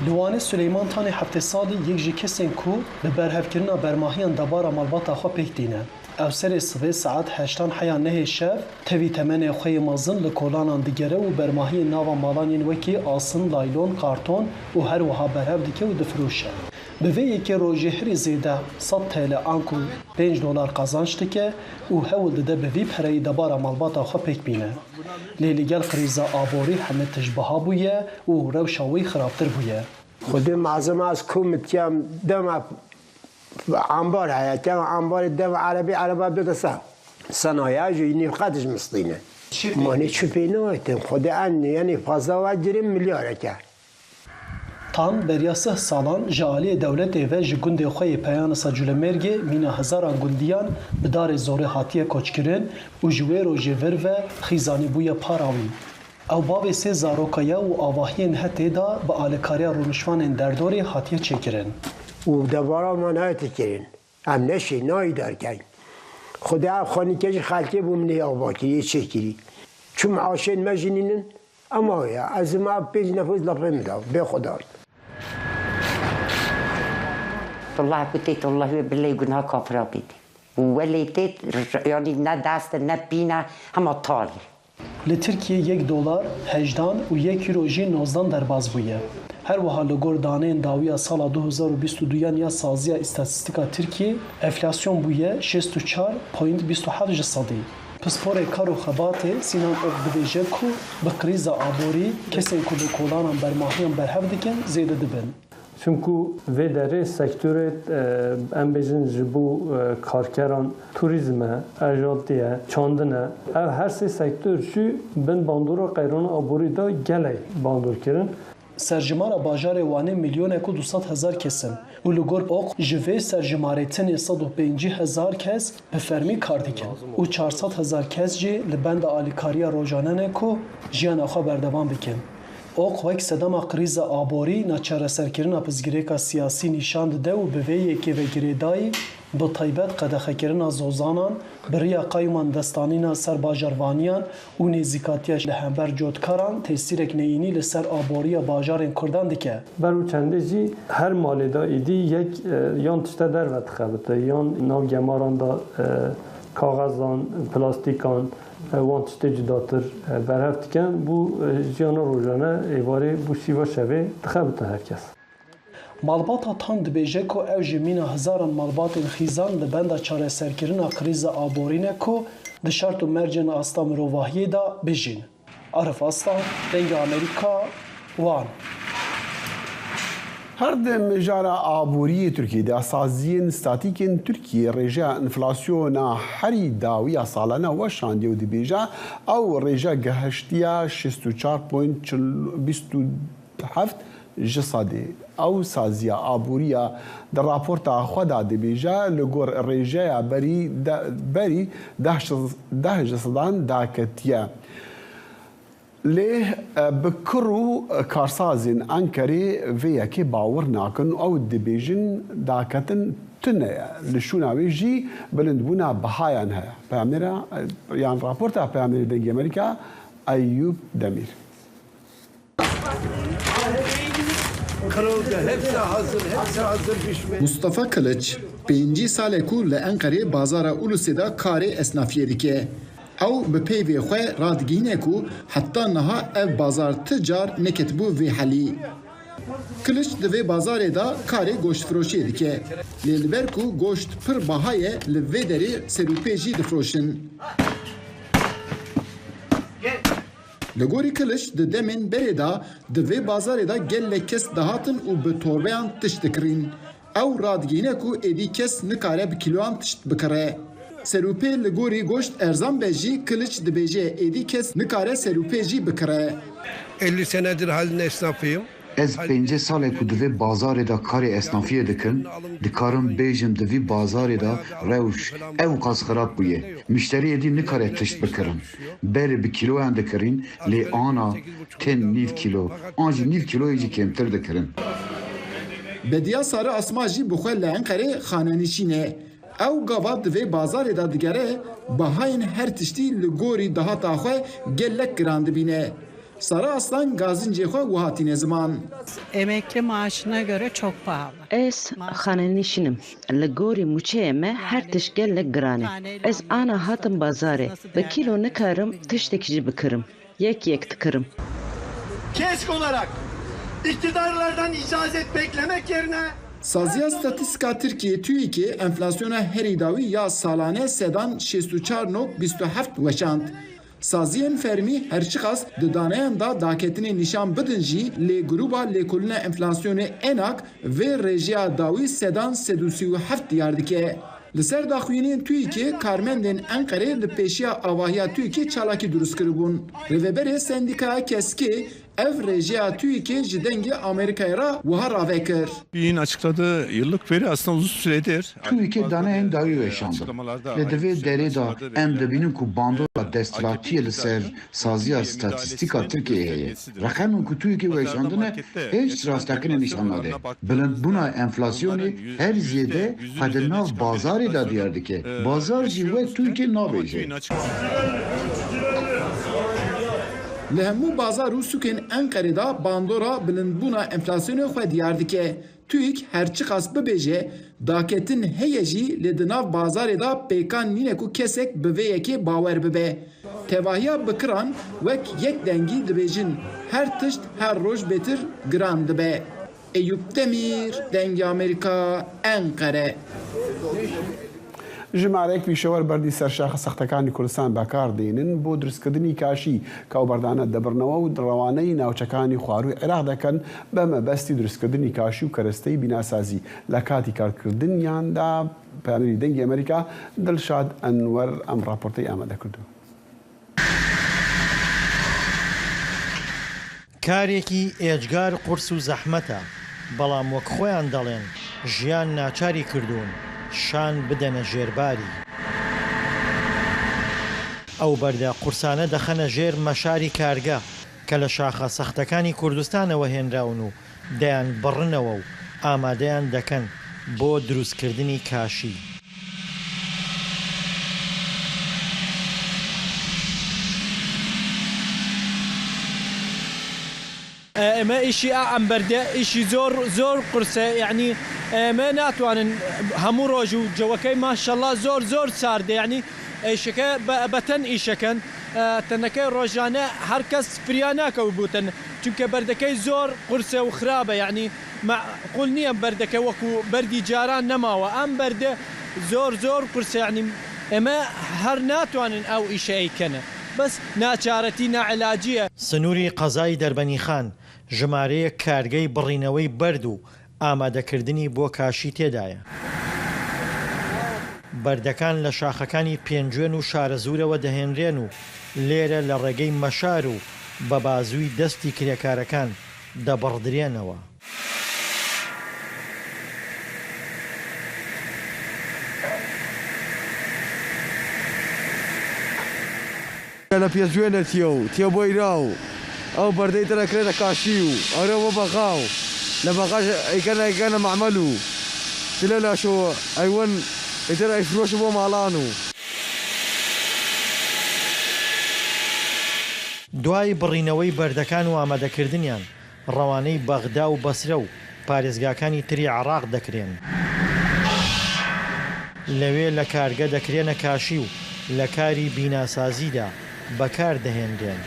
لوانه سلیمان تانی هفته سالی یک جی کسین کو به برهفکرنا برماهیان دبارا مالباتا خوا پیکتینه. او سر صبح ساعت 8 حیا نه شب توی تمن خوی مازن لکولانان دیگره و برماهی ناوا مالانین وکی آسن لایلون کارتون و هر وها برهف دیگه و دفروشه. به وی که روزی هری زیده 100 TL آنکو $5 قازانشته که او هول دده به وی پرای دبارا مالباتا خوا پیک بینه. لیلیگل قریزا آبوری همه تجبها بویه و روشاوی خرابتر بویه. خود معظم از کومتیم دم انبار هست انبار دم عربی بدو صنایع جوینی قدش مصدینه مانی چوبی نویتم خود انی یعنی فضا و جریم میلیارده که تان بریا 3 سالان جالی دولت و جگند خوی پیان سجولمرگ مینا هزاران گندیان به دار زور هاتیه کوچکرین و جویر و جور و خیزانی بوی پاراوی او باوی 3 زاروکایا و آواهین هتی دا به آلکاریا رونشوان دردوری هاتیه چکرین و دوباره ما نهایت کرین هم نشی نایی دار کن خدا خانی کش خالتی بومنی آواکی یه چکری چون معاشین مجنینن اما یا از ما 5 نفوذ لفه میداو به خدا الله بتيت الله بالله يقولها كفر بيتي وليتيت يعني نا دست نا بينا هم طالي لترکیه $1 هجدان و 1 یورو جی 19 درباز بویه. هر وها لگور دانه داویا سال 2022 یا سازیا استاتستیکا ترکیه enflasyon بویه 64.27 صدی. پسپور کارو خباته سینان اقدبیجه کو به کریزا آبوری کسی که به کولانان برماهیان برهف دکن زیده دبن. Çünkü ve deri sektörü embezin jibu karkeran turizme, ajatiye, çandına her şey sektör şu ben bandura qayrona aburi da geley bandur kirin. Serjimara bajarê Wanê milyoneke 200,000 kesin û li gor ok ji vê serjimaretinê 150,000 kes bi fermî kar dikin û 400,000 kes jî li benda alîkariya rojanê ku jiyana xwe berdevam bikin. Ok wek sedema krîza aborî naçareserkirina pizgirêka siyasî nîşan dide û bi vê yekê vegirêdayî bi taybet qedexekirina zozanan biriya qayûman destanîna ser bajarvaniyan û nêzîkatiya li hember cotkaran tesîrek neyînî li ser aboriya bajarên Kurdan dike. Ber û çendê jî her malê da êdî yek yan tişte derve dixebite yan nav gemaran da kaxezan, plastîkan wan tiştê cudatır berhev dikin bu jiyana rojane êvarê bu şîva şevê dixebite herkes. Malbata tan dibêje ku ew ji mîna hezaran malbatên xîzan li benda çareserkirina krîza aborîne ku di şert û mercên asta mirovahiyê da bijîn. Arif Aslan, Dengê Amerîka, Wan. Her dem jara aboriyê Tirkiyeyê de saziyên statîkên Tirkiye rêjeya enflasyona herî dawiya salana weşandiye û dibêje ew rêje gihiştiya 64.27 ji sedê. Ew saziya aboriya di raporta xwe da dibêje li gor rêjeya berî 10 ji sedan daketiye. Lê bi kir û karsazên Enkerê vê yekê bawer nakin ew dibêjin daketin tune ye. Li şûna wê jî bilindbûna bihayan heye. Peyamêra yan raporta Peyamêrê Dengê Amerîka Eyyûb Demîr. Mustafa Kılıç, 5 salê ku li Enqerê bazara Ulusê da karê esnafiyê dike. Ew bi peyvê xwe radigihîne ku heta niha ev bazar ti car neketibû vê helî. Kiliç di vê bazarê da karê goştfiroşiyê dike. Lê li ber ku goşt pir baha ye li vê derê serûpê jî difroşin. Li gorî Kiliç di demên berê da di vê bazarê da gelek kes dihatin û bi torbeyan tişt dikirin. Ew radigihîne ku êdî kes nikare bi kîloyan tişt bikire. Serûpê li gorî goşt erzan be jî Kiliç dibêje êdî kes nikare serûpê jî bikire. 50 senedir halin esnafıyım. Ez 5 salê ku di vê bazarê da karê esnafiyê dikim, dikarim bêjim di vî bazarê da rewş ew qas xirab bûye. Müşterî êdî nikare tişt bikirin. Berê bi kîloyan dikirin, lê ana tên nîv kîlo, an jî nîv kîloyê jî kêmtir dikirin. Bediya Sarı Asma jî bi xwe li Enqerê xanenîşîne. Ew gava di vê bazarê da digere, bahayên her tiştî li gorî dihata xwe gelek giran dibîne. Sarı Aslan gazincê xwe wihatîne ziman. Emekli maaşına göre çok pahalı. Ez xanenîşinim. Li gorî mûçeyê me her tişt gelek giran e. Ez ana hatim bazarê. Bi kîlo nikarim tiştekî jî bikirim. Yek yek dikirim. KESK olarak iktidarlardan icazet beklemek yerine Saziya Statistika Tirkiye TÜİK'e enflasyona herî dawî ya salane sedan 64.27 weşand. سازیên fermî herçiqas di daneyan da daketinê nîşan bidin jî lê grûpa lêkolîna enflasyonê enak vê rêjeya dawî sedan 337 diyar dike. Li ser daxuyînên TÜİKê karmendên Enqerê li pêşiya avahiya TÜİKê çalakî durust kiribûn. Rêveberê sendîkaya Keskê ev rêjeya TÜİKê ji dengê Amerîkayê ra wiha ravekir. TÜİK'in açıkladığı yıllık veri aslında uzun süredir. TÜİKê daneyên dawî weşand. Li divê derê da em dibînin ku bandora desthilatiyê li ser saziya statîstîka Tirkiyeyê heye. Reqemên ku TÜİKê weşandine hiç rastekine nîşan nade. Bilindbûna enflasyonê her zêde qed nav bazarê da diyar dike. Bazar jî wek TÜİKê nabêje. Li hemû bazar û sûkên Enqerê da bandora bilindbûna enflasyonê xwe diyar dike. TÜİK herçiqas bibêje daketin heye jî lê di nav bazarê da pêkan nîne ku kesek bi vê yekê bawer bibe. Tevahiya bikiran wek yek dengî dibêjin her tişt her roj bêtir giran dibe. Eyüp Demir, Dengê Amerîka, Enqere. ژمارەیەک پیشەوەر بەردی سەرشاخە سەختەکانی کوردستان بەکاردێنن بۆ دروستکردنی کاشی کاوبەردانە دەبرنەوە و ڕەوانەی ناوچەکانی خواروی عێراق دەکەن بە مەبەستی دروستکردنی کاشی و کەرەستەی بیناسازی لە کاتی کارکردنیاندا. پامێری دەنگی ئەمریکا دڵشاد ئەنوەر ئەم راپۆرتەی ئامادە کردو. کارێکی ئێجگار قورس و زەحمەتە، بەڵام وەک خۆیان دەڵێن ژیان ناچاری کردوون شان بدەنە ژێرباری. ئەو بەردە قورسانە دەخەنە ژێر مەشاری کارگە کە لە شاخە سەختەکانی کوردستانەوە هێنراون و دەیان بڕنەوە و ئامادەیان دەکەن بۆ دروستکردنی کاشی. ئێمە ئیشی ئەم بەردە ئیشی زۆر قورسە، یعنی ئێمە ناتوانن هەموو ڕۆژ و جەوەکەی ماشەڵڵا زۆر ساردە، یعنی ئیشەکە بەتەن ئیشەکەن تەنەکەی ڕۆژانە هەر کەس فریا ناکەوت بوتن چونکە بەردەکەی زۆر قورسە و خراپە، یعنی معقول نییە بەردەکە وەکو بەردی جاران نەماوە. ئەم بەردە زۆر قورسە، یعنی ئێمە هەر ناتوانن ئەو ئیشەیەکەنە، بەس ناچارەتی ناعلاجیە. سنووری قەزای دەربەنی خان ژمارەیە کارگەی بڕینەوەی بەرد و ئامادەکردنی بۆ کاشی تێدایە. بەردەکان لە شاخەکانی پێنجوێن و شارەزورەوە دەهێنرێن و لێرە لە ڕێگەی مەشار و بە بازووی دەستی کرێکارەکان دەبڕدرێنەوە. لە پێشوێنە تێ بۆی را و ئەو بەردەی تەرەکرێتە کاشی و ئەورەوە بەغا و لە بەغاش ئەیکەنە مەعمەل و تلە لاشەوە ئەیوەن ئیتر ئەیفرۆش بۆ ماڵان و دوای بڕینەوەی بەردەکان و ئامادەکردنیان ڕەوانەی بەغدا و بەسرە و پارێزگاکانی تری عێراق دەکرێن. لەوێ لە کارگە دەکرێنە کاشی و لە کاری بیناسازیدا بەکار دەهێنرێن.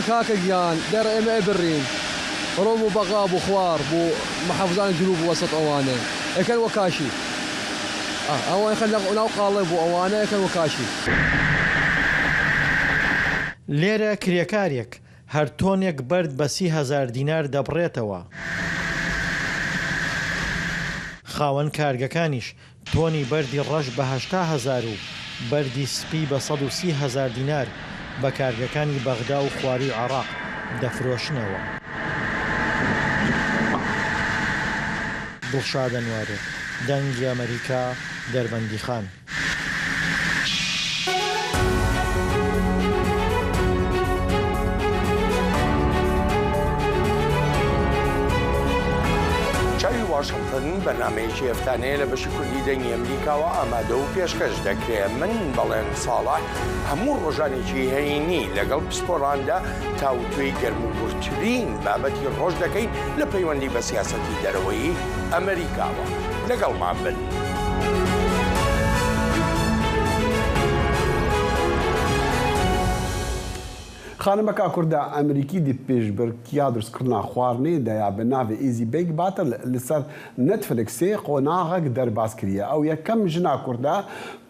کاکە گیان دەرە ئێمە ئەبڕین ڕۆم و بەغا بۆ خوار بۆ محەفزان جنوب وەسەد ئەوانێ ئەکەن وە کاشی ئەوان خەن ناو قاڵێ بۆ ئەوانە ئەکەن وە کاشی. لێرە کرێکارێک هەر تۆنێک بەرد بە 30,000 دینار دەبڕێتەوە. خاوەن کارگەکانیش تۆنی بەردی ڕەش بە 80,000 و بەردی سپی بە 130,000 دینار بە کارگەکانی بەغدا و خواروی عێراق دەفرۆشنەوە. دڵشاد ئەنوارێ، دەنگی ئەمریکا، دەربەندی خان. واشنگتن بەرنامەیەکی هەفتانەیە لە بەشی کوردی دەنگی ئەمریکاوە ئامادە و پێشکەش دەکرێت. من بەڵێن ساڵح هەموو ڕۆژانێکی هەینی لەگەڵ پسپۆراندا تاوتوێی گەرموگورترین بابەتی ڕۆژ دەکەین لە پەیوەندی بە سیاسەتی دەرەوەی ئەمریکاوە. لەگەڵمان بن. خانمەکە کووردا ئەمریکی دی پێشبڕکیا دروستکردنا خواردنی دەیا بە ناوی ئیزی بیگ باتە لەسەر نەتفلکسێ قۆناغێک دەرباز کردە ئەو یەکەم ژنا کووردا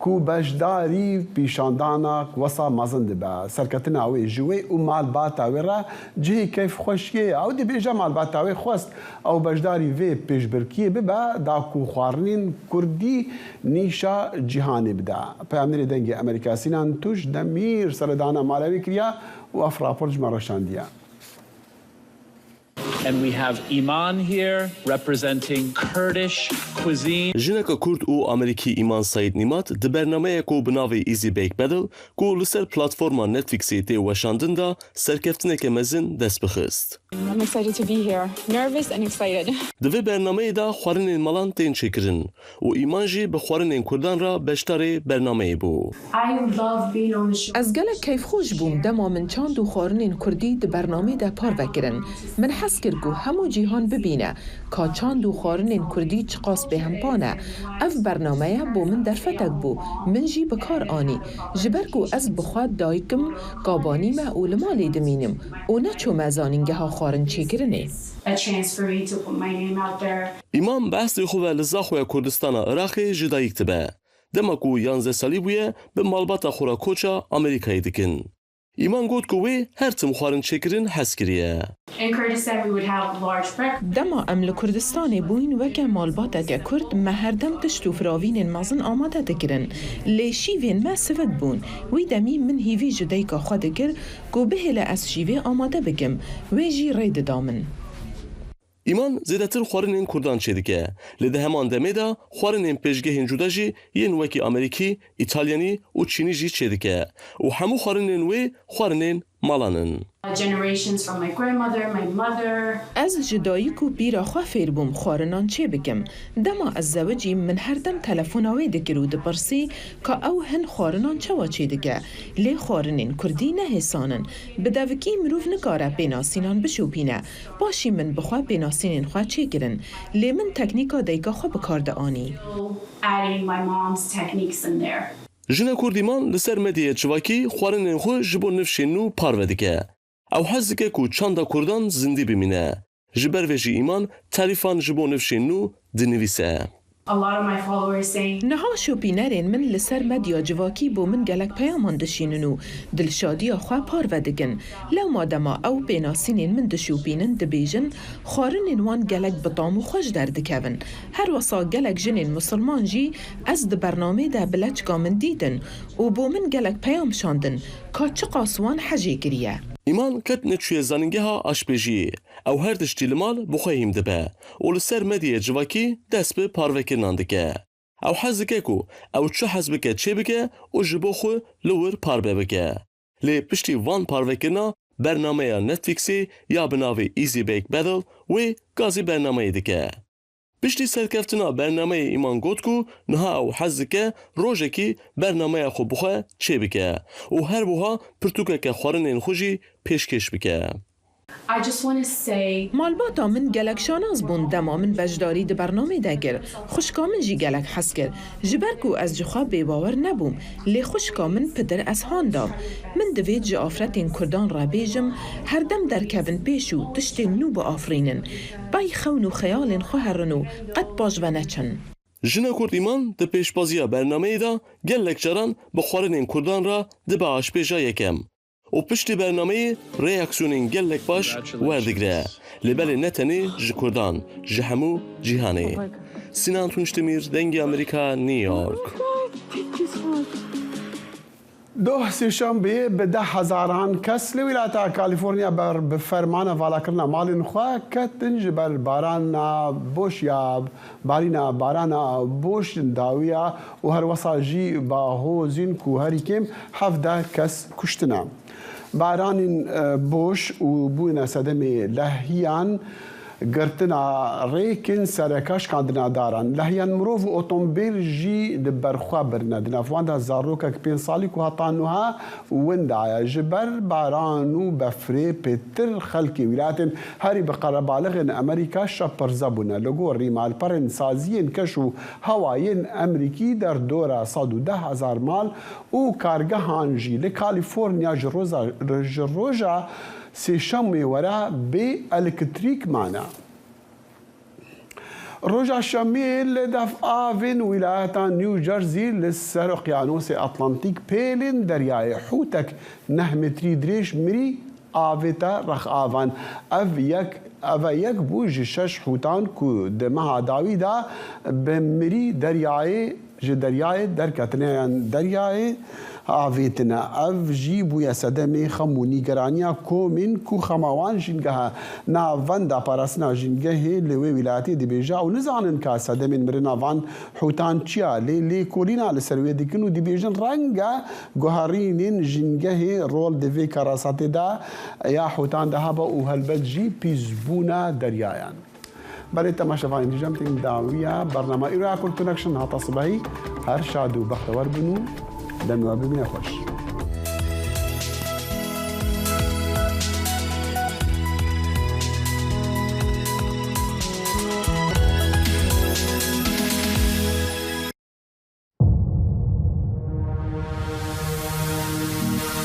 کو بەشداری پیشاندانە وەسا مەزن دەبە سەرکەتناوی ژوێ و مالباتاوێڕە جهی کەیف خۆشیە ئەو دەبێژە مالباتاوی خۆست ئەو بەشداری vê pêşbirkiyê bibe da ku xwarinên Kurdî nîşa cîhanê bide. Peyamnerê dengê Amerîka Sînan Tuş demîr seredana malewî kiriye û ev rapor ji me reşandiye. And we have Iman here representing Kurdish cuisine. Jineka Kurd û Amerîkî Iman Said Nimat di bernameyek ku bi navê Easy Bake Battle ku li ser platforma Netflixê tê weşandin da serkeftineke mezin dest bixist. I'm excited to be here. Nervous and excited. Di vê bernameyê da xwarinên malan tên çêkirin û Iman jî bi xwarinên Kurdan ra beşdarê bernameyê bû. Ez gelek keyfxweş bûm dema min çand û xwarinên Kurdî di bernamê de parvekirin. Min hes kir ku hemû cîhan bibîne ka çand û xwarinên Kurdî çi qas bêhempan e. Ev bernameya bû min derfetek bû. Min jî bi kar anî. Ji ber ku ez bi xwe daykim, gabanîme û li malê dimînim û neçûme zanîngeha xwarin çêkirinê. İmam behsê xwe ve li Zaxoya Kurdistana Iraqê ji dayîk dibe. Dema ku 11 salî bûye bi malbata xwe ra koça Amerîkayê dikin. İman got ku wê her tim xwarin çêkirin hez kiriye. Dema em li Kurdistanê bûyn weke malbateke Kurd me herdem tişt û firavînên mezin amade dikirin. Lê şîvên me sivik bûn. Wî demî min hîvî ji dayika xwe dikir ku bihêle ez şîvê amade bikim. Wê jî rê dida min. İman zêdetir xwarinên Kurdan çêdike. Li di heman demê de xwarinên pêşgehên cuda jî yên wekî Amerîkî, İtalyanî û Çînî jî çêdike. û hemû xwarinên wê xwarinên malan in. Ez ji dayîk û pîra xwe fêr bûm xwarinan çê bikim. Dema ez zewicîm min herdem telefona wê dikir û dipirsî ka ew hin xwarinan çawa çê dike. Lê xwarinên Kurdî nehêsanin. Bi devikî mirov nikare pênasînan bişopîne. Başî min bi xwe pênasînên xwe çêkirin. Lê min teknîka dayika xwe bi kar de anî. Jina Kurd İman li ser medyaya çivakî xwarinên xwe ji bo nifşên nû parve dike. Ew hez dike ku çanda Kurdan zindî bimîne. Ji ber vê jî İman terîfan ji bo nifşên nû dinivîse. Niha şopînerên min li ser medya civakî bû min gelek peyaman dişînin û dilşadiya xwe parve dikin. Lewma dema ew pênasînên min dişopînin dibêjin xwarinên wan gelek bi tam û xweş derdikevin. Her wesa gelek jinên musilman jî ez di bernamê de bileçka min dîtin û bû min gelek peyam şandin ka çi qas wan hejê kiriye. İman ket neçûye zanîngeha aşpêjiyê. Ew her tiştî li mal bi xwe hîm dibe û li ser medyaya civakî dest bi parvekirinan dike. Ew hez dike ku ew çi hez bike çê bike û ji bo xwe li wir parve bike. Lê piştî van parvekirina bernameya Netflixê ya bi navê Easy Bake Battle wê gazî bernameyê dike. Piştî serkeftina bernameyê İman got ku niha ew hez dike rojekî bernameya xwe bi xwe çê bike û her wiha pirtûkeke xwarinên xwe jî pêşkêş bike. Malbata min gelek şanaz bûn dema min beşdarî di bernamê de kir. Xwişka min jî gelek hez kir. Ji ber ku ez ji xwe bêbawer nebûm. Lê xwişka min pidir ez handam. Min divêt ji afretên Kurdan re bêjim herdem derkevin pêş û tiştên nû biafrînin. Bay xewn û xeyalên xwe herin û qet baş ve neçin. Jina Kurd İman di pêşbaziya bernameyê de gelek caran bi xwarinên Kurdan ra dibe aşpêja yekem. û piştî bernameyê reaksiyonên gelek baş werdigire. Li belê ne tenê ji Kurdan, ji hemû cîhanê. Sinan Tunçdemîr, Dengê Amerîka, New York. Doh sêşembeyê bi 10,000 kes li wîlayeta Kalîforniya ber bi fermana valakirina malên xwe ketin ji ber barana boş ya barîna barana boş dawiya û her wesa jî bahozîn ku herî kêm 17 kes kuştine. Baranên boş û bûyîna sedemê lehiyan قرتنا ريكن سركاش كاندنا داران لهيان مروف اوتومبيل جي دبرخوا برنادنا فواندا زاروكا كبين صاليك وهطانوها وندعا جبر بارانو بفري بتر خلقي ولايات هاري بقربالغ امريكا شابر زبونا لغو ريمال برن سازين كشو هوايين امريكي در دورا صادو 10,000 مال و كارگهانجي لكاليفورنيا جروجا سيشمي ورا بإلكتريك معنا رجع شميل دف آفن ولاية نيو جيرسي للسر اقيانوس أطلنطيك بيلين درياي حوتك نهمتري دريش مري آفتا رخ آفان أف بوج شش حوتان كو دمها داويدا بمري درياي جدرياي دركتنيان درياي آفيتنا أف جيبو يا سدمي خموني جرانيا كومين كو خماوان جنجها نا فاندا باراسنا جنجه لوي ولايتي دي بيجا ونزانن كا سدمين مرنا فان حوتان تشيا لي كولينا لسروي دي كنو دي بيجن رانجا جوهرينين جنجه رول دي في كراساتي دا يا حوتان دهبا وهالبد جي بيزبونا دريايان برای تماشا فاین دیجام تیم داویه برنامه ایران کل کنکشن هاتا صبحی هر شاد و بختور بنو دم و ببینه خوش